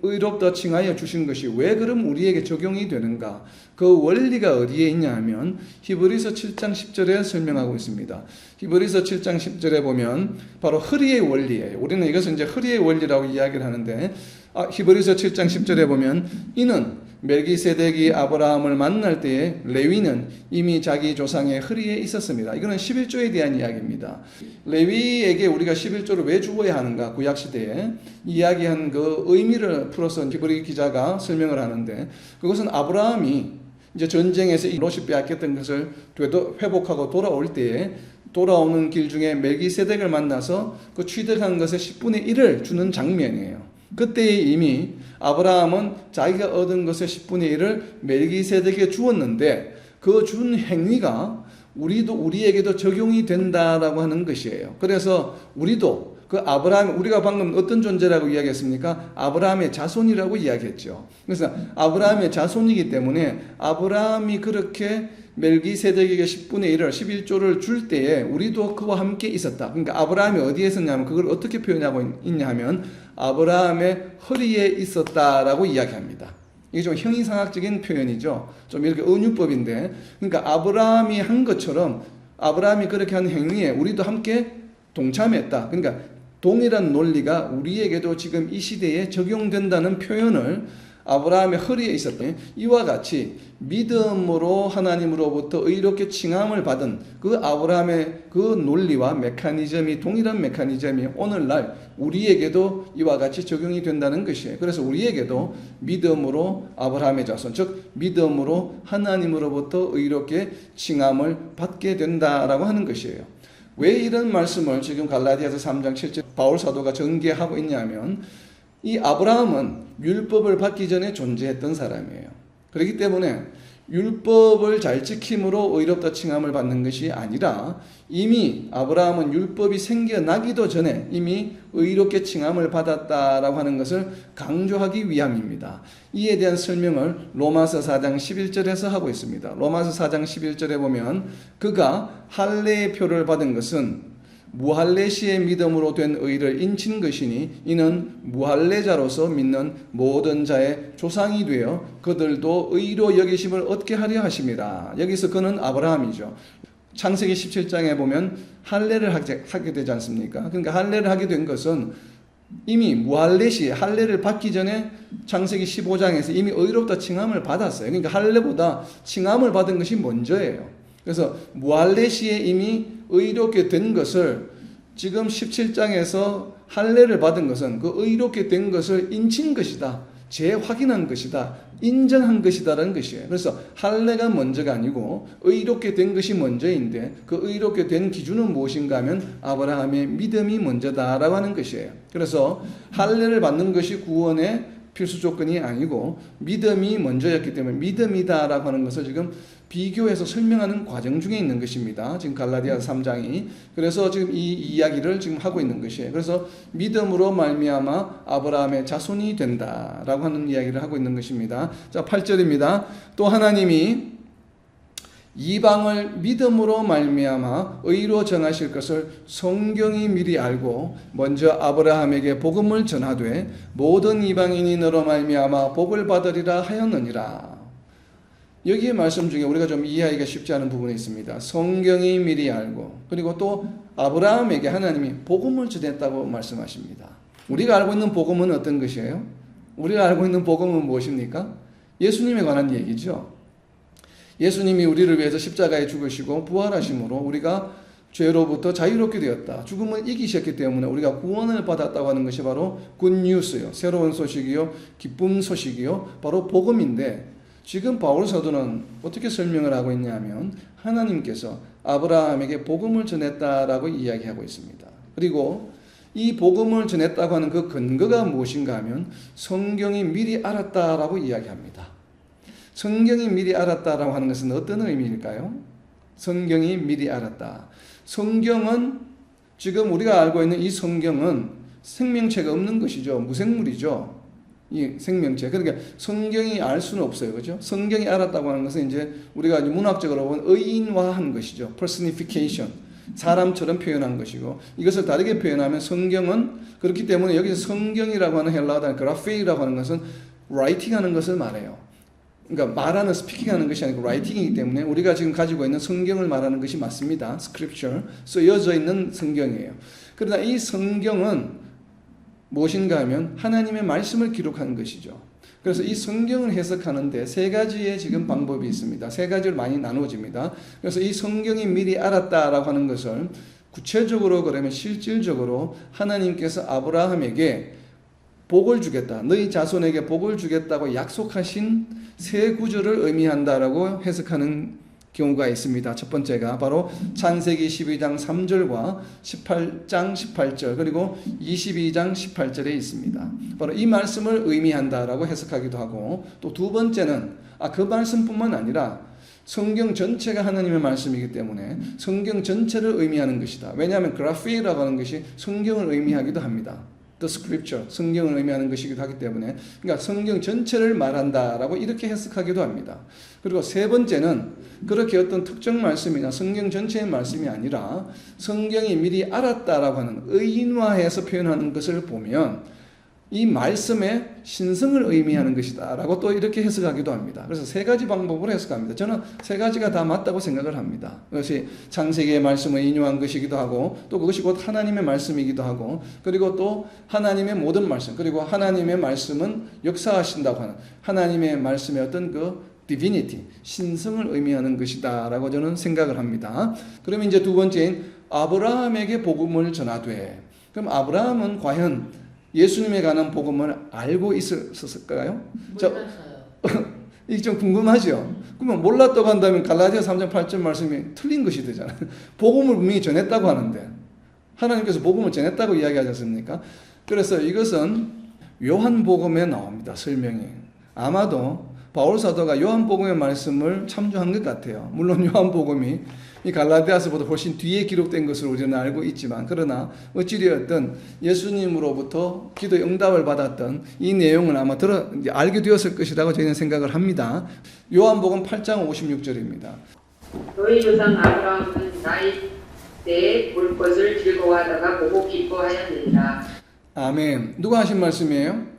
의롭다 칭하여 주신 것이 왜 그럼 우리에게 적용이 되는가? 그 원리가 어디에 있냐 하면 히브리서 7장 10절에 설명하고 있습니다. 히브리서 7장 10절에 보면 바로 허리의 원리예요. 우리는 이것을 이제 허리의 원리라고 이야기를 하는데, 히브리서 7장 10절에 보면 이는 멜기세덱이 아브라함을 만날 때에 레위는 이미 자기 조상의 허리에 있었습니다. 이거는 11조에 대한 이야기입니다. 레위에게 우리가 11조를 왜 주어야 하는가, 구약시대에 이야기한 그 의미를 풀어서 히브리 기자가 설명을 하는데, 그것은 아브라함이 이제 전쟁에서 롯이 빼앗겼던 것을 회복하고 돌아올 때에 돌아오는 길 중에 멜기세덱을 만나서 그 취득한 것의 10분의 1을 주는 장면이에요. 그때 이미 아브라함은 자기가 얻은 것의 10분의 1을 멜기세덱에게 주었는데 그 준 행위가 우리에게도 적용이 된다라고 하는 것이에요. 그래서 우리도 그 아브라함, 우리가 방금 어떤 존재라고 이야기했습니까? 아브라함의 자손이라고 이야기했죠. 그래서 아브라함의 자손이기 때문에 아브라함이 그렇게 멜기세덱에게 10분의 1을 11조를 줄 때에 우리도 그와 함께 있었다. 그러니까 아브라함이 어디에 있었냐면 그걸 어떻게 표현하고 있냐 하면 아브라함의 허리에 있었다라고 이야기합니다. 이게 좀 형이상학적인 표현이죠. 좀 이렇게 은유법인데, 그러니까 아브라함이 한 것처럼 아브라함이 그렇게 한 행위에 우리도 함께 동참했다. 그러니까 동일한 논리가 우리에게도 지금 이 시대에 적용된다는 표현을 아브라함의 허리에 있었던, 이와 같이 믿음으로 하나님으로부터 의롭게 칭함을 받은 그 아브라함의 그 논리와 메커니즘이, 동일한 메커니즘이 오늘날 우리에게도 이와 같이 적용이 된다는 것이에요. 그래서 우리에게도 믿음으로 아브라함의 자손, 즉 믿음으로 하나님으로부터 의롭게 칭함을 받게 된다라고 하는 것이에요. 왜 이런 말씀을 지금 갈라디아서 3장 7절 바울 사도가 전개하고 있냐면, 이 아브라함은 율법을 받기 전에 존재했던 사람이에요. 그렇기 때문에 율법을 잘 지킴으로 의롭다 칭함을 받는 것이 아니라 이미 아브라함은 율법이 생겨나기도 전에 이미 의롭게 칭함을 받았다라고 하는 것을 강조하기 위함입니다. 이에 대한 설명을 로마서 4장 11절에서 하고 있습니다. 로마서 4장 11절에 보면 그가 할례의 표를 받은 것은 무할례시의 믿음으로 된 의를 인친 것이니 이는 무할례자로서 믿는 모든 자의 조상이 되어 그들도 의로 여기심을 얻게 하려 하심이라. 여기서 그는 아브라함이죠. 창세기 17장에 보면 할례를 하게 되지 않습니까? 그러니까 할례를 하게 된 것은 이미 무할례시, 할례를 받기 전에 창세기 15장에서 이미 의롭다 칭함을 받았어요. 그러니까 할례보다 칭함을 받은 것이 먼저예요. 그래서 무할례시에 이미 의롭게 된 것을 지금 17장에서 할례를 받은 것은 그 의롭게 된 것을 인친 것이다, 재확인한 것이다. 인정한 것이다라는 것이에요. 그래서 할례가 먼저가 아니고 의롭게 된 것이 먼저인데 그 의롭게 된 기준은 무엇인가 하면 아브라함의 믿음이 먼저다라고 하는 것이에요. 그래서 할례를 받는 것이 구원의 필수 조건이 아니고 믿음이 먼저였기 때문에 믿음이다라고 하는 것을 지금 비교해서 설명하는 과정 중에 있는 것입니다. 지금 갈라디아서 3장이. 그래서 지금 이 이야기를 지금 하고 있는 것이에요. 그래서 믿음으로 말미암아 아브라함의 자손이 된다라고 하는 이야기를 하고 있는 것입니다. 자, 8절입니다. 또 하나님이 이방을 믿음으로 말미암아 의로 정하실 것을 성경이 미리 알고 먼저 아브라함에게 복음을 전하되 모든 이방인이 너로 말미암아 복을 받으리라 하였느니라. 여기에 말씀 중에 우리가 좀 이해하기가 쉽지 않은 부분이 있습니다. 성경이 미리 알고 그리고 또 아브라함에게 하나님이 복음을 전했다고 말씀하십니다. 우리가 알고 있는 복음은 어떤 것이에요? 우리가 알고 있는 복음은 무엇입니까? 예수님에 관한 얘기죠. 예수님이 우리를 위해서 십자가에 죽으시고 부활하심으로 우리가 죄로부터 자유롭게 되었다. 죽음을 이기셨기 때문에 우리가 구원을 받았다고 하는 것이 바로 굿뉴스요. 새로운 소식이요. 기쁨 소식이요. 바로 복음인데 지금 바울 사도는 어떻게 설명을 하고 있냐면 하나님께서 아브라함에게 복음을 전했다라고 이야기하고 있습니다. 그리고 이 복음을 전했다고 하는 그 근거가 무엇인가 하면 성경이 미리 알았다라고 이야기합니다. 성경이 미리 알았다라고 하는 것은 어떤 의미일까요? 성경이 미리 알았다. 성경은 지금 우리가 알고 있는 이 성경은 생명체가 없는 것이죠. 무생물이죠. 이 생명체. 그러니까 성경이 알 수는 없어요. 그죠? 성경이 알았다고 하는 것은 이제 우리가 문학적으로 보면 의인화한 것이죠. personification. 사람처럼 표현한 것이고 이것을 다르게 표현하면 성경은 그렇기 때문에 여기서 성경이라고 하는 헬라어 단어 그라페이라고 하는 것은 writing 하는 것을 말해요. 그러니까 말하는 스피킹하는 것이 아니고 라이팅이기 때문에 우리가 지금 가지고 있는 성경을 말하는 것이 맞습니다. scripture. 쓰여져 있는 성경이에요. 그러나 이 성경은 무엇인가 하면 하나님의 말씀을 기록한 것이죠. 그래서 이 성경을 해석하는데 세 가지의 지금 방법이 있습니다. 세 가지를 많이 나누어집니다. 그래서 이 성경이 미리 알았다라고 하는 것을 구체적으로 그러면 실질적으로 하나님께서 아브라함에게 복을 주겠다. 너희 자손에게 복을 주겠다고 약속하신 세 구절을 의미한다라고 해석하는 경우가 있습니다. 첫 번째가 바로 창세기 12장 3절과 18장 18절 그리고 22장 18절에 있습니다. 바로 이 말씀을 의미한다라고 해석하기도 하고 또 두 번째는 그 말씀뿐만 아니라 성경 전체가 하나님의 말씀이기 때문에 성경 전체를 의미하는 것이다. 왜냐하면 그라피라고 하는 것이 성경을 의미하기도 합니다. The scripture, 성경을 의미하는 것이기도 하기 때문에 그러니까 성경 전체를 말한다라고 이렇게 해석하기도 합니다. 그리고 세 번째는 그렇게 어떤 특정 말씀이나 성경 전체의 말씀이 아니라 성경이 미리 알았다라고 하는 의인화해서 표현하는 것을 보면 이 말씀의 신성을 의미하는 것이다 라고 또 이렇게 해석하기도 합니다. 그래서 세 가지 방법으로 해석합니다. 저는 세 가지가 다 맞다고 생각을 합니다. 그것이 창세기의 말씀을 인용한 것이기도 하고 또 그것이 곧 하나님의 말씀이기도 하고 그리고 또 하나님의 모든 말씀 그리고 하나님의 말씀은 역사하신다고 하는 하나님의 말씀의 어떤 그 divinity, 신성을 의미하는 것이다 라고 저는 생각을 합니다. 그러면 이제 두 번째인 아브라함에게 복음을 전하되 그럼 아브라함은 과연 예수님에 관한 복음을 알고 있었을까요? 몰랐어요. 이게 좀 궁금하죠? 그러면 몰랐다고 한다면 갈라디아 3장 8절 말씀이 틀린 것이 되잖아요. 복음을 분명히 전했다고 하는데 하나님께서 복음을 전했다고 이야기하지 않습니까? 그래서 이것은 요한복음에 나옵니다. 설명이. 아마도 바울 사도가 요한복음의 말씀을 참조한 것 같아요. 물론 요한복음이 이 갈라디아서보다 훨씬 뒤에 기록된 것을 우리는 알고 있지만 그러나 어찌되었든 예수님으로부터 기도의 응답을 받았던 이 내용을 아마 알게 되었을 것이라고 저희는 생각을 합니다. 요한복음 8장 56절입니다. 너희 조상 아브라함은 나이 때에 볼 것을 즐거워하다가 보고 기뻐하였느니라. 아멘. 누가 하신 말씀이에요?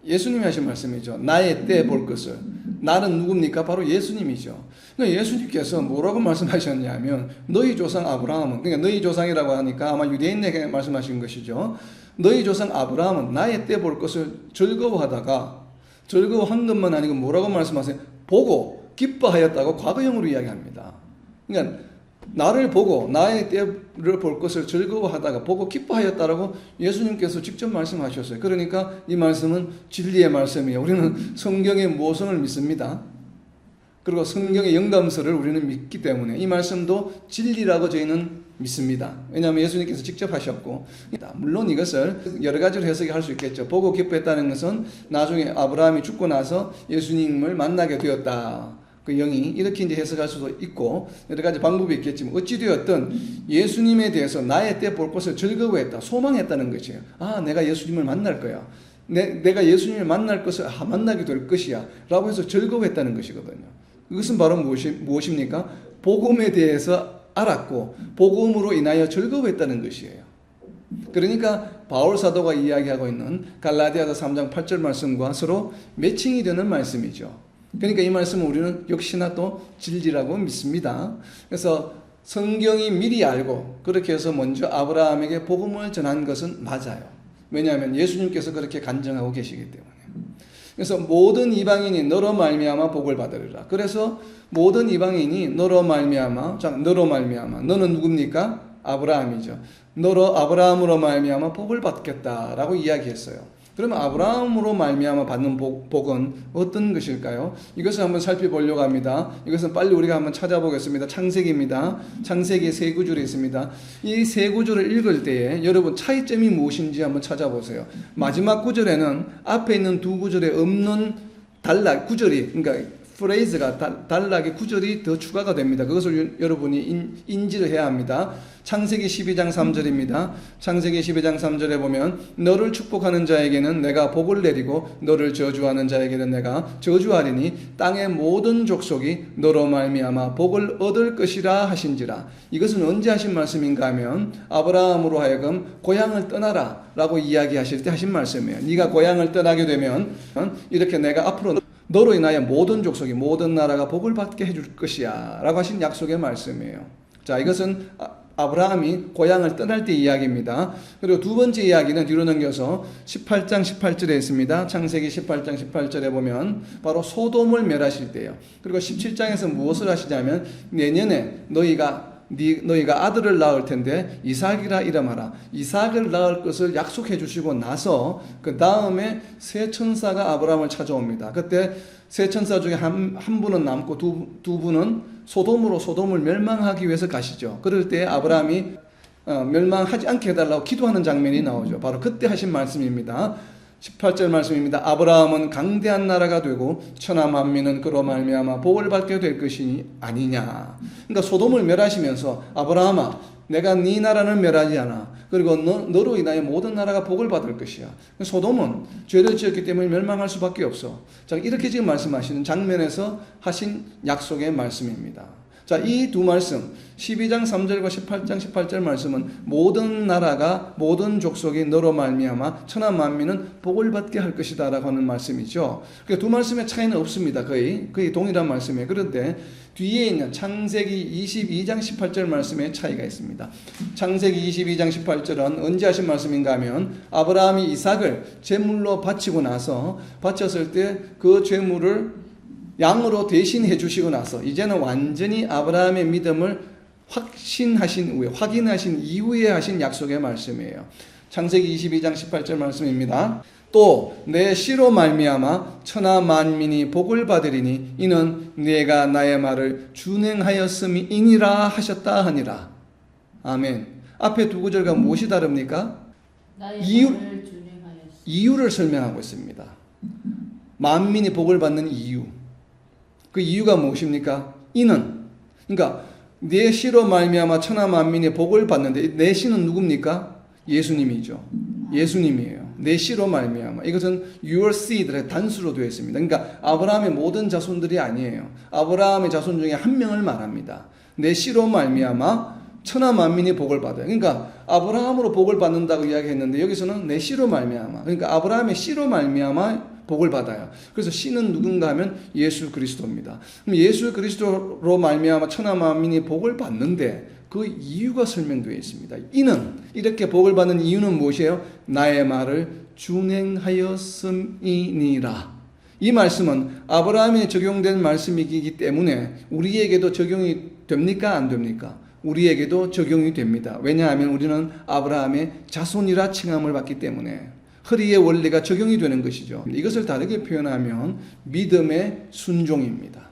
예수님이 하신 말씀이죠. 나의 때 볼 것을. 나는 누굽니까? 바로 예수님이죠. 그러니까 예수님께서 뭐라고 말씀하셨냐면 너희 조상 아브라함은 그러니까 너희 조상이라고 하니까 아마 유대인에게 말씀하신 것이죠. 너희 조상 아브라함은 나의 때 볼 것을 즐거워하다가 즐거워한 것만 아니고 뭐라고 말씀하세요? 보고 기뻐하였다고 과거형으로 이야기합니다. 그러니까 나를 보고 나의 때를 볼 것을 즐거워하다가 보고 기뻐하였다라고 예수님께서 직접 말씀하셨어요. 그러니까 이 말씀은 진리의 말씀이에요. 우리는 성경의 모성을 믿습니다. 그리고 성경의 영감서를 우리는 믿기 때문에 이 말씀도 진리라고 저희는 믿습니다. 왜냐하면 예수님께서 직접 하셨고, 물론 이것을 여러 가지로 해석할 수 있겠죠. 보고 기뻐했다는 것은 나중에 아브라함이 죽고 나서 예수님을 만나게 되었다. 그 영이 이렇게 이제 해석할 수도 있고 여러 가지 방법이 있겠지만 어찌되었든 예수님에 대해서 나의 때 볼 것을 즐거워했다, 소망했다는 것이에요. 아, 내가 예수님을 만날 거야. 내가 예수님을 만날 것을 만나게 될 것이야 라고 해서 즐거워했다는 것이거든요. 이것은 바로 무엇입니까? 복음에 대해서 알았고 복음으로 인하여 즐거워했다는 것이에요. 그러니까 바울 사도가 이야기하고 있는 갈라디아서 3장 8절 말씀과 서로 매칭이 되는 말씀이죠. 그러니까 이 말씀은 우리는 역시나 또 진리라고 믿습니다. 그래서 성경이 미리 알고 그렇게 해서 먼저 아브라함에게 복음을 전한 것은 맞아요. 왜냐하면 예수님께서 그렇게 간증하고 계시기 때문에. 그래서 모든 이방인이 너로 말미암아 복을 받으리라. 그래서 모든 이방인이 너로 말미암아, 너는 누굽니까? 아브라함이죠. 너로 아브라함으로 말미암아 복을 받겠다라고 이야기했어요. 그러면 아브라함으로 말미암아 받는 복은 어떤 것일까요? 이것을 한번 살펴보려고 합니다. 이것은 빨리 우리가 한번 찾아보겠습니다. 창세기입니다. 창세기 세 구절이 있습니다. 이 세 구절을 읽을 때에 여러분 차이점이 무엇인지 한번 찾아보세요. 마지막 구절에는 앞에 있는 두 구절에 없는 구절이, 그러니까 프레이즈가 단락의 구절이 더 추가가 됩니다. 그것을 여러분이 인지를 해야 합니다. 창세기 12장 3절입니다. 창세기 12장 3절에 보면 너를 축복하는 자에게는 내가 복을 내리고 너를 저주하는 자에게는 내가 저주하리니 땅의 모든 족속이 너로 말미암아 복을 얻을 것이라 하신지라. 이것은 언제 하신 말씀인가 하면 아브라함으로 하여금 고향을 떠나라 라고 이야기하실 때 하신 말씀이에요. 네가 고향을 떠나게 되면 이렇게 내가 앞으로 너로 인하여 모든 족속이 모든 나라가 복을 받게 해줄 것이야 라고 하신 약속의 말씀이에요. 자, 이것은 아브라함이 고향을 떠날 때 이야기입니다. 그리고 두 번째 이야기는 뒤로 넘겨서 18장 18절에 있습니다. 창세기 18장 18절에 보면 바로 소돔을 멸하실 때예요. 그리고 17장에서 무엇을 하시냐면 내년에 너희가 아들을 낳을 텐데 이삭이라 이름하라. 이삭을 낳을 것을 약속해 주시고 나서 그 다음에 세 천사가 아브라함을 찾아옵니다. 그때 세 천사 중에 한 분은 남고 두 분은 소돔을 멸망하기 위해서 가시죠. 그럴 때 아브라함이 멸망하지 않게 해달라고 기도하는 장면이 나오죠. 바로 그때 하신 말씀입니다. 18절 말씀입니다. 아브라함은 강대한 나라가 되고 천하 만민은 그로 말미암아 복을 받게 될 것이 아니냐. 그러니까 소돔을 멸하시면서 아브라함아, 내가 네 나라를 멸하지 않아. 그리고 너로 인하여 모든 나라가 복을 받을 것이야. 소돔은 죄를 지었기 때문에 멸망할 수밖에 없어. 자, 이렇게 지금 말씀하시는 장면에서 하신 약속의 말씀입니다. 자, 이 두 말씀 12장 3절과 18절 말씀은 모든 나라가 모든 족속이 너로 말미암아 천하 만민은 복을 받게 할 것이다 라고 하는 말씀이죠. 그러니까 두 말씀의 차이는 없습니다. 거의 동일한 말씀이에요. 그런데 뒤에 있는 창세기 22장 18절 말씀에 차이가 있습니다. 창세기 22장 18절은 언제 하신 말씀인가 하면 아브라함이 이삭을 제물로 바치고 나서 바쳤을 때 그 제물을 양으로 대신해 주시고 나서 이제는 완전히 아브라함의 믿음을 확인하신 이후에 하신 약속의 말씀이에요. 창세기 22장 18절 말씀입니다. 또 내 씨로 말미암아 천하 만민이 복을 받으리니 이는 내가 나의 말을 준행하였음이니라 하셨다 하니라. 아멘. 앞에 두 구절과 무엇이 다릅니까? 나의 말을 준행하였음. 이유를 설명하고 있습니다. 만민이 복을 받는 이유. 그 이유가 무엇입니까? 이는, 그러니까 내 씨로 말미암아 천하 만민이 복을 받는데 내 씨는 누굽니까? 예수님이죠. 예수님이에요. 내 씨로 말미암아. 이것은 your seed의 단수로 되어 있습니다. 그러니까 아브라함의 모든 자손들이 아니에요. 아브라함의 자손 중에 한 명을 말합니다. 내 씨로 말미암아 천하 만민이 복을 받아요. 그러니까 아브라함으로 복을 받는다고 이야기했는데 여기서는 내 씨로 말미암아. 그러니까 아브라함의 씨로 말미암아 복을 받아요. 그래서 씨는 누군가 하면 예수 그리스도입니다. 그럼 예수 그리스도로 말미암아 천하 만민이 복을 받는데 그 이유가 설명되어 있습니다. 이는 이렇게 복을 받는 이유는 무엇이에요? 나의 말을 준행하였음이니라. 이 말씀은 아브라함에 적용된 말씀이기 때문에 우리에게도 적용이 됩니까? 안 됩니까? 우리에게도 적용이 됩니다. 왜냐하면 우리는 아브라함의 자손이라 칭함을 받기 때문에 허리의 원리가 적용이 되는 것이죠. 이것을 다르게 표현하면 믿음의 순종입니다.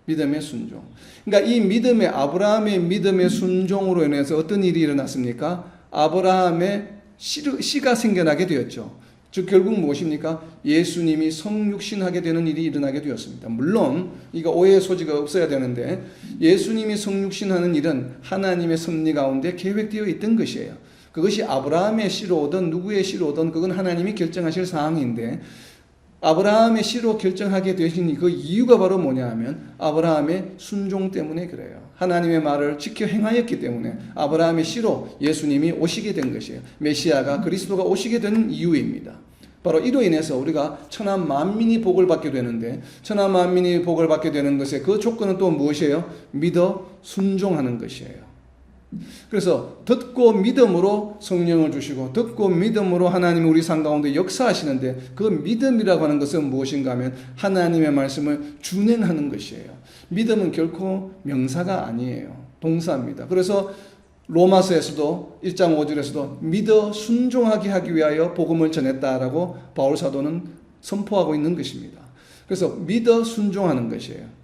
믿음의 순종. 그러니까 이 믿음의 아브라함의 믿음의 순종으로 인해서 어떤 일이 일어났습니까? 아브라함의 씨가 생겨나게 되었죠. 즉 결국 무엇입니까? 예수님이 성육신하게 되는 일이 일어나게 되었습니다. 물론 이거 오해의 소지가 없어야 되는데 예수님이 성육신하는 일은 하나님의 섭리 가운데 계획되어 있던 것이에요. 그것이 아브라함의 씨로 오든 누구의 씨로 오든 그건 하나님이 결정하실 사항인데 아브라함의 씨로 결정하게 되신 그 이유가 바로 뭐냐 하면 아브라함의 순종 때문에 그래요. 하나님의 말을 지켜 행하였기 때문에 아브라함의 씨로 예수님이 오시게 된 것이에요. 메시아가 그리스도가 오시게 된 이유입니다. 바로 이로 인해서 우리가 천하 만민이 복을 받게 되는데 천하 만민이 복을 받게 되는 것의 그 조건은 또 무엇이에요? 믿어 순종하는 것이에요. 그래서 듣고 믿음으로 성령을 주시고 듣고 믿음으로 하나님이 우리 삶 가운데 역사하시는데 그 믿음이라고 하는 것은 무엇인가 하면 하나님의 말씀을 준행하는 것이에요. 믿음은 결코 명사가 아니에요. 동사입니다. 그래서 로마서에서도 1장 5절에서도 믿어 순종하게 하기 위하여 복음을 전했다라고 바울 사도는 선포하고 있는 것입니다. 그래서 믿어 순종하는 것이에요.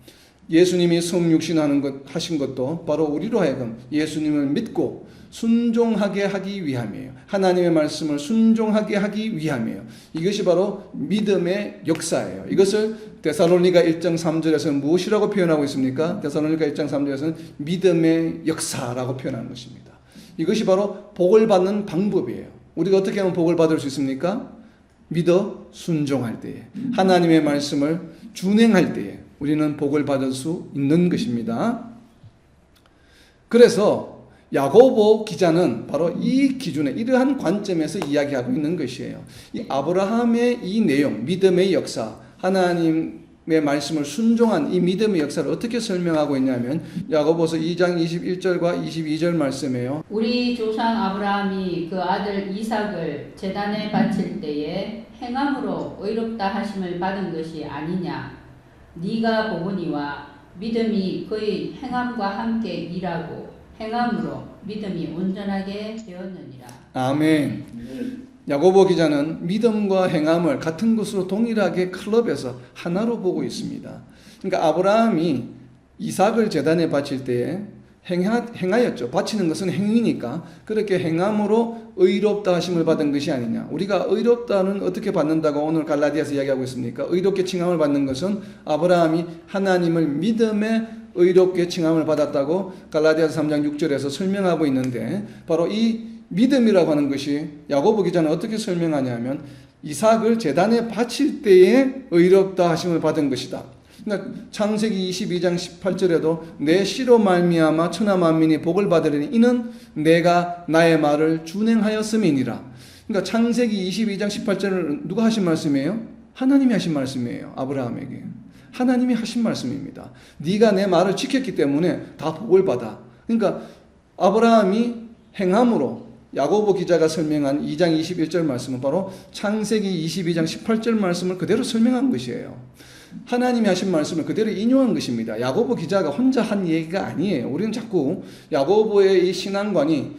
예수님이 성육신하는 것 하신 것도 바로 우리로 하여금 예수님을 믿고 순종하게 하기 위함이에요. 하나님의 말씀을 순종하게 하기 위함이에요. 이것이 바로 믿음의 역사예요. 이것을 데살로니가 1장 3절에서는 무엇이라고 표현하고 있습니까? 데살로니가 1장 3절에서는 믿음의 역사라고 표현하는 것입니다. 이것이 바로 복을 받는 방법이에요. 우리가 어떻게 하면 복을 받을 수 있습니까? 믿어 순종할 때에, 하나님의 말씀을 준행할 때에 우리는 복을 받을 수 있는 것입니다. 그래서 야고보 기자는 바로 이 기준에 이러한 관점에서 이야기하고 있는 것이에요. 이 아브라함의 이 내용, 믿음의 역사, 하나님의 말씀을 순종한 이 믿음의 역사를 어떻게 설명하고 있냐면 야고보서 2장 21절과 22절 말씀이에요. 우리 조상 아브라함이 그 아들 이삭을 제단에 바칠 때에 행함으로 의롭다 하심을 받은 것이 아니냐. 네가 보거니와 믿음이 그의 행함과 함께 일하고 행함으로 믿음이 온전하게 되었느니라. 아멘. 야고보 기자는 믿음과 행함을 같은 것으로 동일하게 클럽에서 하나로 보고 있습니다. 그러니까 아브라함이 이삭을 제단에 바칠 때에 행하였죠. 바치는 것은 행위니까 그렇게 행함으로 의롭다 하심을 받은 것이 아니냐. 우리가 의롭다는 어떻게 받는다고 오늘 갈라디아서 이야기하고 있습니까? 의롭게 칭함을 받는 것은 아브라함이 하나님을 믿음에 의롭게 칭함을 받았다고 갈라디아서 3장 6절에서 설명하고 있는데 바로 이 믿음이라고 하는 것이 야고보 기자는 어떻게 설명하냐면 이삭을 제단에 바칠 때에 의롭다 하심을 받은 것이다. 그러니까 창세기 22장 18절에도 내 씨로 말미암아 천하 만민이 복을 받으리니 이는 내가 나의 말을 준행하였음이니라. 그러니까 창세기 22장 18절은 누가 하신 말씀이에요? 하나님이 하신 말씀이에요. 아브라함에게. 하나님이 하신 말씀입니다. 네가 내 말을 지켰기 때문에 다 복을 받아. 그러니까 아브라함이 행함으로 야고보 기자가 설명한 2장 21절 말씀은 바로 창세기 22장 18절 말씀을 그대로 설명한 것이에요. 하나님이 하신 말씀을 그대로 인용한 것입니다. 야고보 기자가 혼자 한 얘기가 아니에요. 우리는 자꾸 야고보의 이 신앙관이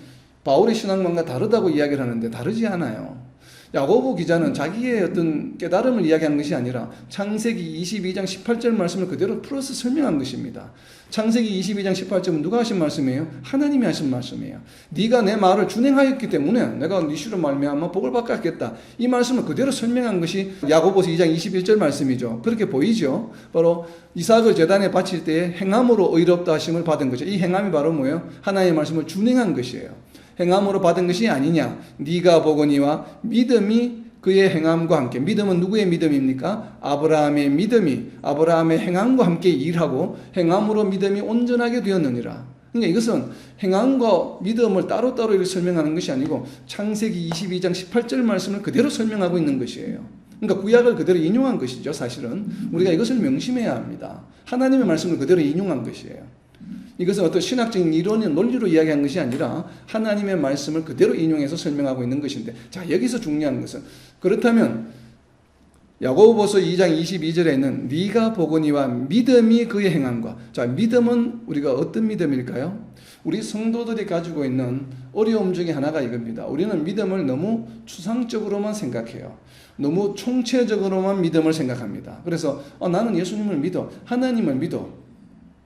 바울의 신앙관과 다르다고 이야기를 하는데 다르지 않아요. 야고보 기자는 자기의 어떤 깨달음을 이야기하는 것이 아니라 창세기 22장 18절 말씀을 그대로 풀어서 설명한 것입니다. 창세기 22장 18절은 누가 하신 말씀이에요? 하나님이 하신 말씀이에요. 네가 내 말을 준행하였기 때문에 내가 네 씨로 말미암아 복을 받겠다. 이 말씀을 그대로 설명한 것이 야고보서 2장 21절 말씀이죠. 그렇게 보이죠? 바로 이삭을 제단에 바칠 때에 행함으로 의롭다 하심을 받은 거죠. 이 행함이 바로 뭐예요? 하나님의 말씀을 준행한 것이에요. 행함으로 받은 것이 아니냐. 네가 보거니와 믿음이 그의 행함과 함께. 믿음은 누구의 믿음입니까? 아브라함의 믿음이 아브라함의 행함과 함께 일하고 행함으로 믿음이 온전하게 되었느니라. 그러니까 이것은 행함과 믿음을 따로따로 이렇게 설명하는 것이 아니고 창세기 22장 18절 말씀을 그대로 설명하고 있는 것이에요. 그러니까 구약을 그대로 인용한 것이죠. 사실은 우리가 이것을 명심해야 합니다. 하나님의 말씀을 그대로 인용한 것이에요. 이것은 어떤 신학적인 이론의 논리로 이야기한 것이 아니라 하나님의 말씀을 그대로 인용해서 설명하고 있는 것인데, 자, 여기서 중요한 것은, 그렇다면 야고보서 2장 22절에는 네가 보거니와 믿음이 그의 행함과. 자, 믿음은 우리가 어떤 믿음일까요? 우리 성도들이 가지고 있는 어려움 중에 하나가 이겁니다. 우리는 믿음을 너무 추상적으로만 생각해요. 너무 총체적으로만 믿음을 생각합니다. 그래서 나는 예수님을 믿어, 하나님을 믿어.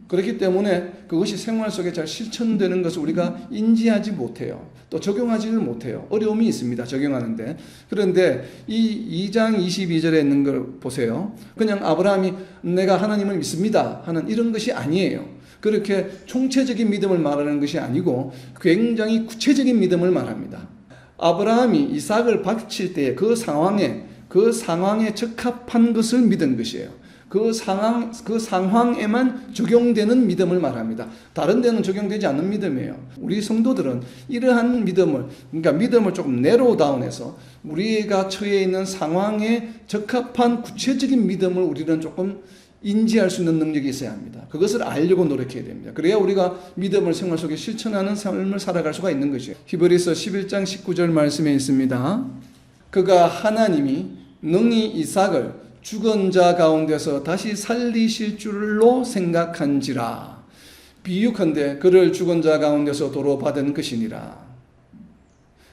그렇기 때문에 그것이 생활 속에 잘 실천되는 것을 우리가 인지하지 못해요. 또 적용하지를 못해요. 어려움이 있습니다. 적용하는데. 그런데 이 2장 22절에 있는 걸 보세요. 그냥 아브라함이 내가 하나님을 믿습니다 하는 이런 것이 아니에요. 그렇게 총체적인 믿음을 말하는 것이 아니고 굉장히 구체적인 믿음을 말합니다. 아브라함이 이삭을 바칠 때의 그 상황에 적합한 것을 믿은 것이에요. 그 상황에만 적용되는 믿음을 말합니다. 다른 데는 적용되지 않는 믿음이에요. 우리 성도들은 이러한 믿음을, 그러니까 믿음을 조금 내로우 다운해서 우리가 처해 있는 상황에 적합한 구체적인 믿음을 우리는 조금 인지할 수 있는 능력이 있어야 합니다. 그것을 알려고 노력해야 됩니다. 그래야 우리가 믿음을 생활 속에 실천하는 삶을 살아갈 수가 있는 것이에요. 히브리서 11장 19절 말씀에 있습니다. 그가 하나님이 능히 이삭을 죽은 자 가운데서 다시 살리실 줄로 생각한지라. 비유컨대 그를 죽은 자 가운데서 도로 받은 것이니라.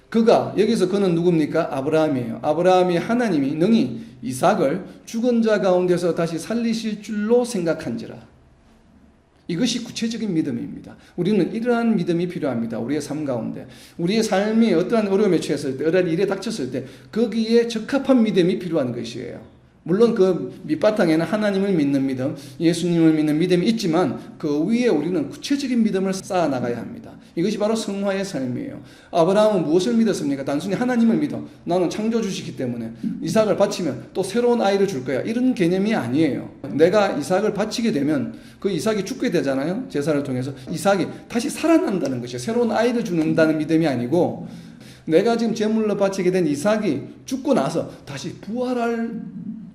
그가, 여기서 그는 누굽니까? 아브라함이에요. 아브라함이 하나님이 능히 이삭을 죽은 자 가운데서 다시 살리실 줄로 생각한지라. 이것이 구체적인 믿음입니다. 우리는 이러한 믿음이 필요합니다. 우리의 삶 가운데. 우리의 삶이 어떠한 어려움에 처했을 때, 어떠한 일에 닥쳤을 때 거기에 적합한 믿음이 필요한 것이에요. 물론 그 밑바탕에는 하나님을 믿는 믿음, 예수님을 믿는 믿음이 있지만 그 위에 우리는 구체적인 믿음을 쌓아 나가야 합니다. 이것이 바로 성화의 삶이에요. 아브라함은 무엇을 믿었습니까? 단순히 하나님을 믿어. 나는 창조주시기 때문에 이삭을 바치면 또 새로운 아이를 줄 거야. 이런 개념이 아니에요. 내가 이삭을 바치게 되면 그 이삭이 죽게 되잖아요. 제사를 통해서. 이삭이 다시 살아난다는 것이에요. 새로운 아이를 주는다는 믿음이 아니고 내가 지금 제물로 바치게 된 이삭이 죽고 나서 다시 부활할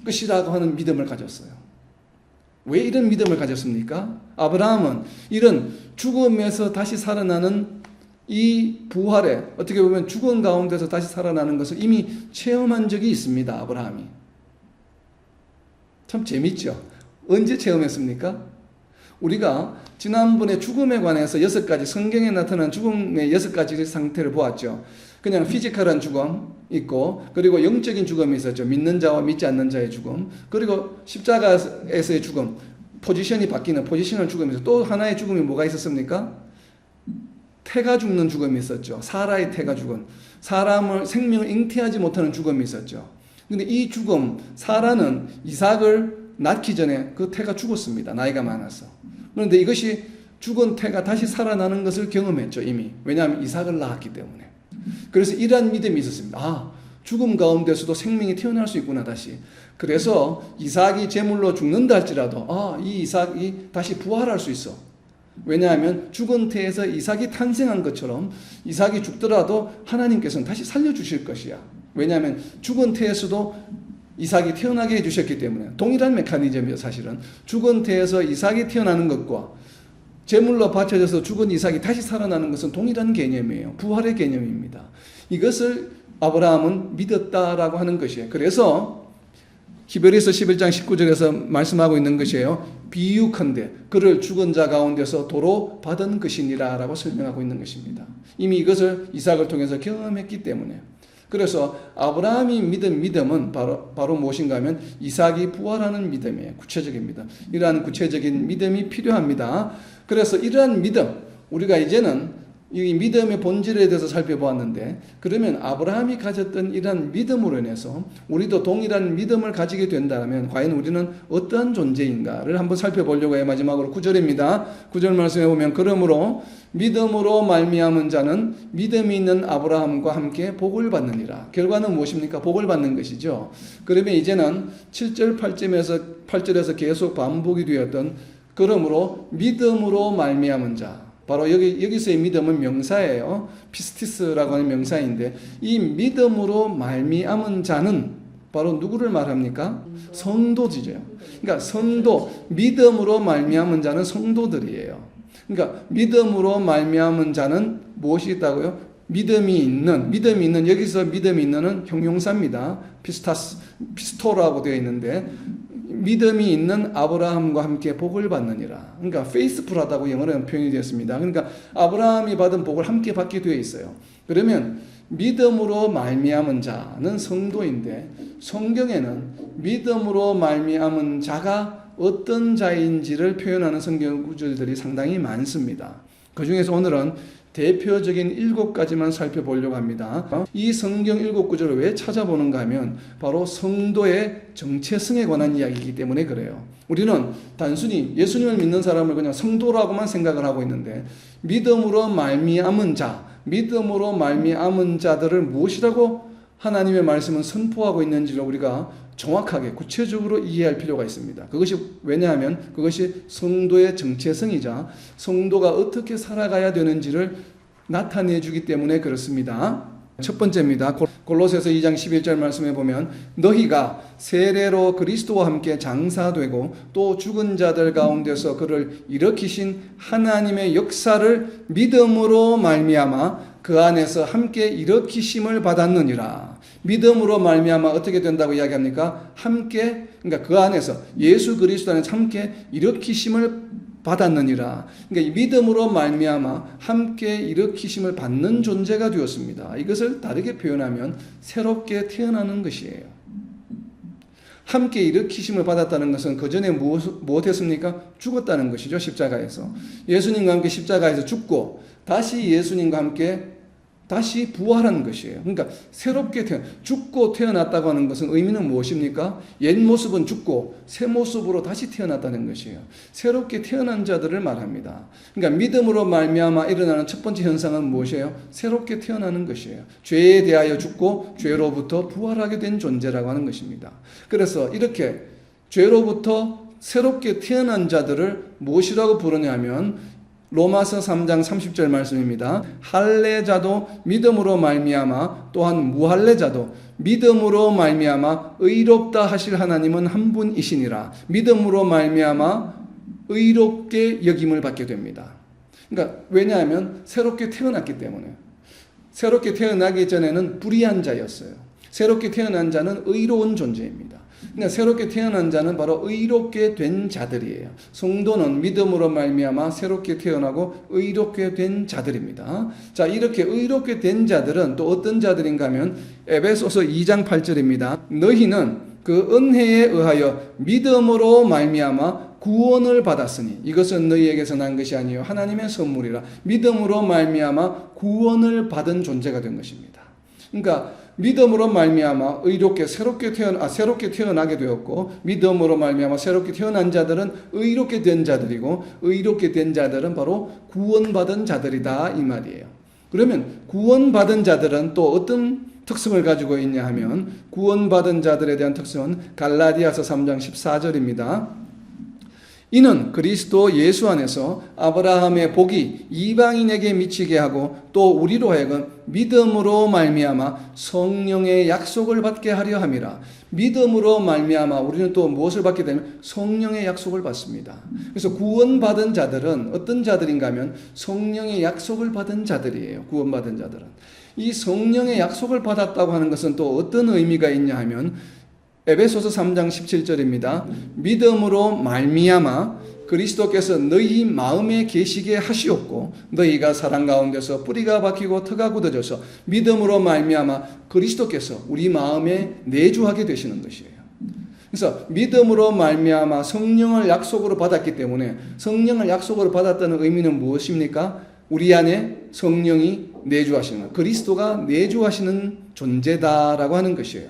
것이라고 하는 믿음을 가졌어요. 왜 이런 믿음을 가졌습니까? 아브라함은 이런 죽음에서 다시 살아나는 이 부활에, 어떻게 보면 죽은 가운데서 다시 살아나는 것을 이미 체험한 적이 있습니다. 아브라함이. 참 재밌죠? 언제 체험했습니까? 우리가 지난번에 죽음에 관해서 6가지, 성경에 나타난 죽음의 6가지 상태를 보았죠. 그냥 피지컬한 죽음 있고, 그리고 영적인 죽음이 있었죠. 믿는 자와 믿지 않는 자의 죽음, 그리고 십자가에서의 죽음, 포지션이 바뀌는 포지셔널 죽음이 있었죠. 또 하나의 죽음이 뭐가 있었습니까? 태가 죽는 죽음이 있었죠. 사라의 태가 죽음, 사람을 생명을 잉태하지 못하는 죽음이 있었죠. 근데 이 죽음, 사라는 이삭을 낳기 전에 그 태가 죽었습니다. 나이가 많아서. 그런데 이것이 죽은 태가 다시 살아나는 것을 경험했죠. 이미. 왜냐하면 이삭을 낳았기 때문에. 그래서 이러한 믿음이 있었습니다. 죽음 가운데서도 생명이 태어날 수 있구나 다시. 그래서 이삭이 제물로 죽는다 할지라도 이 이삭이 다시 부활할 수 있어. 왜냐하면 죽은 태에서 이삭이 탄생한 것처럼 이삭이 죽더라도 하나님께서는 다시 살려주실 것이야. 왜냐하면 죽은 태에서도 이삭이 태어나게 해주셨기 때문에. 동일한 메커니즘이에요. 사실은 죽은 태에서 이삭이 태어나는 것과 제물로 바쳐져서 죽은 이삭이 다시 살아나는 것은 동일한 개념이에요. 부활의 개념입니다. 이것을 아브라함은 믿었다라고 하는 것이에요. 그래서 히브리서 11장 19절에서 말씀하고 있는 것이에요. 비유컨대 그를 죽은 자 가운데서 도로 받은 것이니라 라고 설명하고 있는 것입니다. 이미 이것을 이삭을 통해서 경험했기 때문에. 그래서 아브라함이 믿은 믿음은 바로 무엇인가 하면 이삭이 부활하는 믿음이에요. 구체적인 믿음. 이러한 구체적인 믿음이 필요합니다. 그래서 이러한 믿음, 우리가 이제는 이 믿음의 본질에 대해서 살펴보았는데, 그러면 아브라함이 가졌던 이러한 믿음으로 인해서 우리도 동일한 믿음을 가지게 된다면 과연 우리는 어떠한 존재인가를 한번 살펴보려고 해요. 마지막으로 9절입니다. 9절 말씀해 보면 그러므로 믿음으로 말미암은 자는 믿음이 있는 아브라함과 함께 복을 받느니라. 결과는 무엇입니까? 복을 받는 것이죠. 그러면 이제는 7절 8절에서 계속 반복이 되었던 그러므로 믿음으로 말미암은 자, 바로 여기서의 믿음은 명사예요. 피스티스라고 하는 명사인데 이 믿음으로 말미암은 자는 바로 누구를 말합니까? 성도지죠. 그러니까 성도, 믿음으로 말미암은 자는 성도들이에요. 그러니까 믿음으로 말미암은 자는 무엇이 있다고요? 믿음이 있는 여기서 믿음이 있는은 형용사입니다. 피스토라고 되어 있는데 믿음이 있는 아브라함과 함께 복을 받느니라. 그러니까 faithful하다고 영어로는 표현이 되었습니다. 그러니까 아브라함이 받은 복을 함께 받게 되어 있어요. 그러면 믿음으로 말미암은 자는 성도인데 성경에는 믿음으로 말미암은 자가 어떤 자인지를 표현하는 성경 구절들이 상당히 많습니다. 그 중에서 오늘은 대표적인 7가지만 살펴보려고 합니다. 이 성경 7구절을 왜 찾아보는가 하면 바로 성도의 정체성에 관한 이야기이기 때문에 그래요. 우리는 단순히 예수님을 믿는 사람을 그냥 성도라고만 생각을 하고 있는데 믿음으로 말미암은 자들을 무엇이라고 하나님의 말씀은 선포하고 있는지를 우리가 정확하게 구체적으로 이해할 필요가 있습니다. 그것이 왜냐하면 그것이 성도의 정체성이자 성도가 어떻게 살아가야 되는지를 나타내 주기 때문에 그렇습니다. 첫 번째입니다. 골로새서 2장 11절 말씀에 보면 너희가 세례로 그리스도와 함께 장사되고 또 죽은 자들 가운데서 그를 일으키신 하나님의 역사를 믿음으로 말미암아 그 안에서 함께 일으키심을 받았느니라. 믿음으로 말미암아 어떻게 된다고 이야기합니까? 함께, 그러니까 그 안에서 예수 그리스도 안에서 함께 일으키심을 받았느니라. 그러니까 믿음으로 말미암아 함께 일으키심을 받는 존재가 되었습니다. 이것을 다르게 표현하면 새롭게 태어나는 것이에요. 함께 일으키심을 받았다는 것은 그 전에 무엇 했습니까? 죽었다는 것이죠. 십자가에서. 예수님과 함께 십자가에서 죽고 다시 예수님과 함께 다시 부활한 것이에요. 그러니까 새롭게 죽고 태어났다고 하는 것은 의미는 무엇입니까? 옛 모습은 죽고 새 모습으로 다시 태어났다는 것이에요. 새롭게 태어난 자들을 말합니다. 그러니까 믿음으로 말미암아 일어나는 첫 번째 현상은 무엇이에요? 새롭게 태어나는 것이에요. 죄에 대하여 죽고 죄로부터 부활하게 된 존재라고 하는 것입니다. 그래서 이렇게 죄로부터 새롭게 태어난 자들을 무엇이라고 부르냐 하면 로마서 3장 30절 말씀입니다. 할례자도 믿음으로 말미암아 또한 무할례자도 믿음으로 말미암아 의롭다 하실 하나님은 한 분이시니라. 믿음으로 말미암아 의롭게 여김을 받게 됩니다. 그러니까 왜냐하면 새롭게 태어났기 때문에. 새롭게 태어나기 전에는 불의한 자였어요. 새롭게 태어난 자는 의로운 존재입니다. 그러니까 새롭게 태어난 자는 바로 의롭게 된 자들이에요. 성도는 믿음으로 말미암아 새롭게 태어나고 의롭게 된 자들입니다. 자, 이렇게 의롭게 된 자들은 또 어떤 자들인가 하면 에베소서 2장 8절입니다. 너희는 그 은혜에 의하여 믿음으로 말미암아 구원을 받았으니 이것은 너희에게서 난 것이 아니요 하나님의 선물이라. 믿음으로 말미암아 구원을 받은 존재가 된 것입니다. 그러니까 믿음으로 말미암아 새롭게 태어나게 되었고 믿음으로 말미암아 새롭게 태어난 자들은 의롭게 된 자들이고 의롭게 된 자들은 바로 구원받은 자들이다 이 말이에요. 그러면 구원받은 자들은 또 어떤 특성을 가지고 있냐 하면 구원받은 자들에 대한 특성은 갈라디아서 3장 14절입니다. 이는 그리스도 예수 안에서 아브라함의 복이 이방인에게 미치게 하고 또 우리로 하여금 믿음으로 말미암아 성령의 약속을 받게 하려 함이라. 믿음으로 말미암아 우리는 또 무엇을 받게 되면 성령의 약속을 받습니다. 그래서 구원받은 자들은 어떤 자들인가 하면 성령의 약속을 받은 자들이에요. 구원받은 자들은. 이 성령의 약속을 받았다고 하는 것은 또 어떤 의미가 있냐 하면 에베소서 3장 17절입니다. 믿음으로 말미암아 그리스도께서 너희 마음에 계시게 하시옵고 너희가 사랑 가운데서 뿌리가 박히고 터가 굳어져서 믿음으로 말미암아 그리스도께서 우리 마음에 내주하게 되시는 것이에요. 그래서 믿음으로 말미암아 성령을 약속으로 받았기 때문에 성령을 약속으로 받았다는 의미는 무엇입니까? 우리 안에 성령이 내주하시는 그리스도가 내주하시는 존재다라고 하는 것이에요.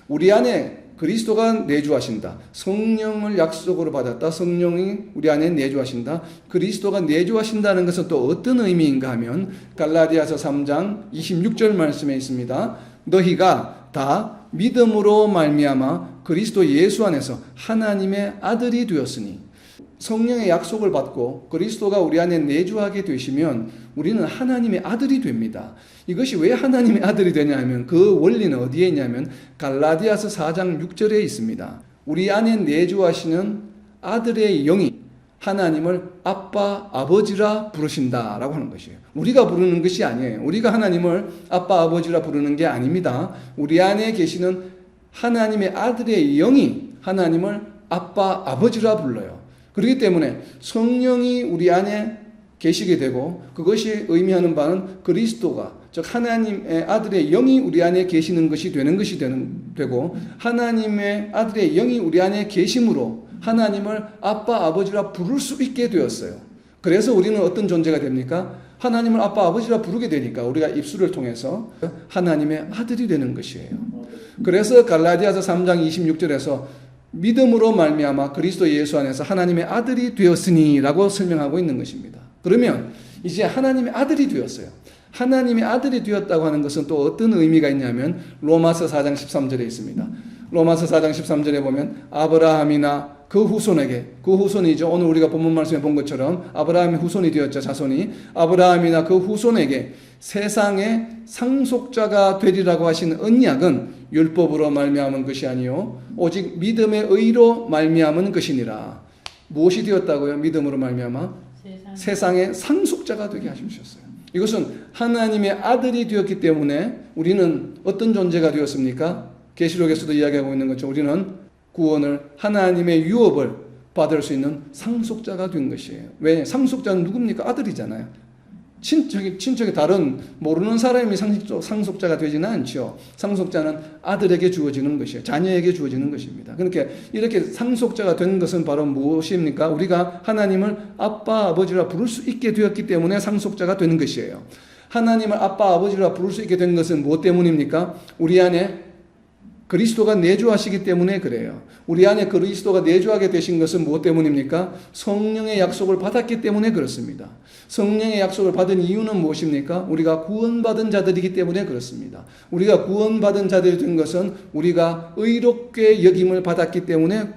우리 안에 그리스도가 내주하신다. 성령을 약속으로 받았다. 성령이 우리 안에 내주하신다. 그리스도가 내주하신다는 것은 또 어떤 의미인가 하면 갈라디아서 3장 26절 말씀에 있습니다. 너희가 다 믿음으로 말미암아 그리스도 예수 안에서 하나님의 아들이 되었으니 성령의 약속을 받고 그리스도가 우리 안에 내주하게 되시면 우리는 하나님의 아들이 됩니다. 이것이 왜 하나님의 아들이 되냐 하면 그 원리는 어디에 있냐면 갈라디아서 4장 6절에 있습니다. 우리 안에 내주하시는 아들의 영이 하나님을 아빠, 아버지라 부르신다라고 하는 것이에요. 우리가 부르는 것이 아니에요. 우리가 하나님을 아빠, 아버지라 부르는 게 아닙니다. 우리 안에 계시는 하나님의 아들의 영이 하나님을 아빠, 아버지라 불러요. 그렇기 때문에 성령이 우리 안에 계시게 되고 그것이 의미하는 바는 그리스도가 즉 하나님의 아들의 영이 우리 안에 계시는 것이 되고 하나님의 아들의 영이 우리 안에 계심으로 하나님을 아빠 아버지라 부를 수 있게 되었어요. 그래서 우리는 어떤 존재가 됩니까? 하나님을 아빠 아버지라 부르게 되니까 우리가 입술을 통해서 하나님의 아들이 되는 것이에요. 그래서 갈라디아서 3장 26절에서 믿음으로 말미암아 그리스도 예수 안에서 하나님의 아들이 되었으니라고 설명하고 있는 것입니다. 그러면 이제 하나님의 아들이 되었어요. 하나님의 아들이 되었다고 하는 것은 또 어떤 의미가 있냐면 로마서 4장 13절에 있습니다. 로마서 4장 13절에 보면 아브라함이나 그 후손이죠. 오늘 우리가 본문 말씀에 본 것처럼 아브라함의 후손이 되었죠. 자손이. 아브라함이나 그 후손에게 세상의 상속자가 되리라고 하신 언약은 율법으로 말미암은 것이 아니요 오직 믿음의 의로 말미암은 것이니라. 무엇이 되었다고요? 믿음으로 말미암아 세상의 상속자가 되게 하셨어요. 이것은 하나님의 아들이 되었기 때문에 우리는 어떤 존재가 되었습니까? 계시록에서도 이야기하고 있는 것처럼 우리는 구원을 하나님의 유업을 받을 수 있는 상속자가 된 것이에요. 왜? 상속자는 누굽니까? 아들이잖아요. 친척이 다른 모르는 사람이 상속자가 되지는 않죠. 상속자는 아들에게 주어지는 것이에요. 자녀에게 주어지는 것입니다. 그러니까 이렇게 상속자가 된 것은 바로 무엇입니까? 우리가 하나님을 아빠 아버지라 부를 수 있게 되었기 때문에 상속자가 되는 것이에요. 하나님을 아빠 아버지라 부를 수 있게 된 것은 무엇 때문입니까? 우리 안에 그리스도가 내주하시기 때문에 그래요. 우리 안에 그리스도가 내주하게 되신 것은 무엇 때문입니까? 성령의 약속을 받았기 때문에 그렇습니다. 성령의 약속을 받은 이유는 무엇입니까? 우리가 구원받은 자들이기 때문에 그렇습니다. 우리가 구원받은 자들이 된 것은 우리가 의롭게 여김을 받았기 때문에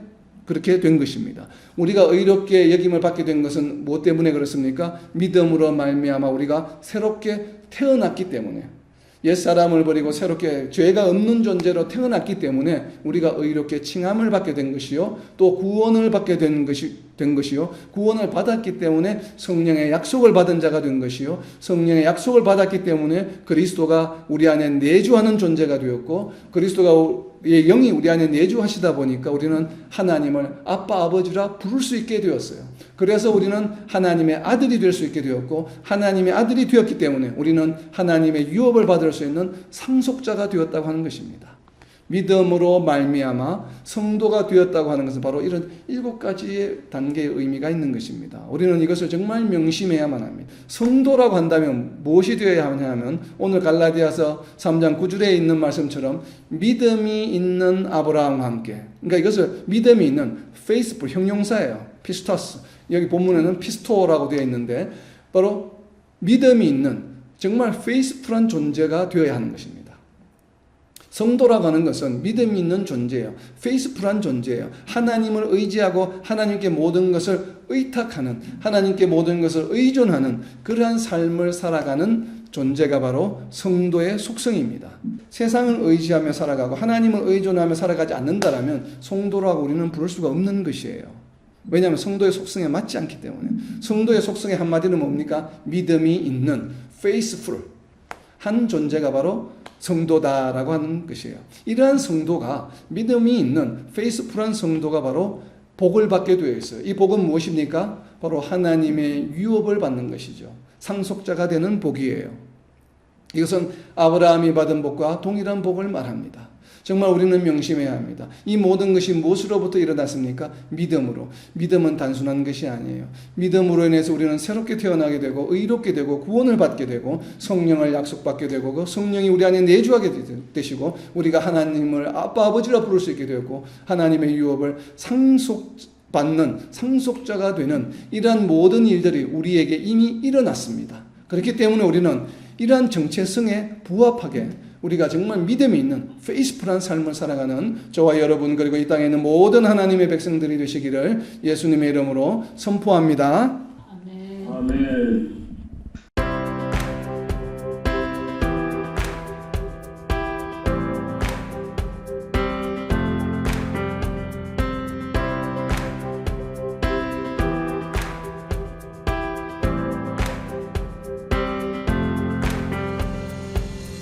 그렇게 된 것입니다. 우리가 의롭게 여김을 받게 된 것은 무엇 때문에 그렇습니까? 믿음으로 말미암아 우리가 새롭게 태어났기 때문에 옛사람을 버리고 새롭게 죄가 없는 존재로 태어났기 때문에 우리가 의롭게 칭함을 받게 된 것이요 또 구원을 받게 된 것이요 구원을 받았기 때문에 성령의 약속을 받은 자가 된 것이요 성령의 약속을 받았기 때문에 그리스도가 우리 안에 내주하는 존재가 되었고 그리스도의 영이 우리 안에 내주하시다 보니까 우리는 하나님을 아빠 아버지라 부를 수 있게 되었어요. 그래서 우리는 하나님의 아들이 될 수 있게 되었고 하나님의 아들이 되었기 때문에 우리는 하나님의 유업을 받을 수 있는 상속자가 되었다고 하는 것입니다. 믿음으로 말미암아 성도가 되었다고 하는 것은 바로 이런 7가지의 단계의 의미가 있는 것입니다. 우리는 이것을 정말 명심해야만 합니다. 성도라고 한다면 무엇이 되어야 하냐면 오늘 갈라디아서 3장 9절에 있는 말씀처럼 믿음이 있는 아브라함과 함께 그러니까 이것을 믿음이 있는 faithful 형용사예요. 피스토스 여기 본문에는 피스토라고 되어 있는데 바로 믿음이 있는 정말 faithful한 존재가 되어야 하는 것입니다. 성도라고 하는 것은 믿음이 있는 존재예요. 페이스풀한 존재예요. 하나님을 의지하고 하나님께 모든 것을 의탁하는 하나님께 모든 것을 의존하는 그러한 삶을 살아가는 존재가 바로 성도의 속성입니다. 세상을 의지하며 살아가고 하나님을 의존하며 살아가지 않는다라면 성도라고 우리는 부를 수가 없는 것이에요. 왜냐하면 성도의 속성에 맞지 않기 때문에. 성도의 속성의 한마디는 뭡니까? 믿음이 있는 faithful 한 존재가 바로 성도다라고 하는 것이에요. 이러한 성도가 믿음이 있는 페이스풀한 성도가 바로 복을 받게 되어 있어요. 이 복은 무엇입니까? 바로 하나님의 유업을 받는 것이죠. 상속자가 되는 복이에요. 이것은 아브라함이 받은 복과 동일한 복을 말합니다. 정말 우리는 명심해야 합니다. 이 모든 것이 무엇으로부터 일어났습니까? 믿음으로. 믿음은 단순한 것이 아니에요. 믿음으로 인해서 우리는 새롭게 태어나게 되고 의롭게 되고 구원을 받게 되고 성령을 약속받게 되고 그 성령이 우리 안에 내주하게 되시고 우리가 하나님을 아빠 아버지라 부를 수 있게 되었고 하나님의 유업을 받는 상속자가 되는 이러한 모든 일들이 우리에게 이미 일어났습니다. 그렇기 때문에 우리는 이러한 정체성에 부합하게 우리가 정말 믿음이 있는 페이스풀한 삶을 살아가는 저와 여러분 그리고 이 땅에 있는 모든 하나님의 백성들이 되시기를 예수님의 이름으로 선포합니다. 아멘. 아멘.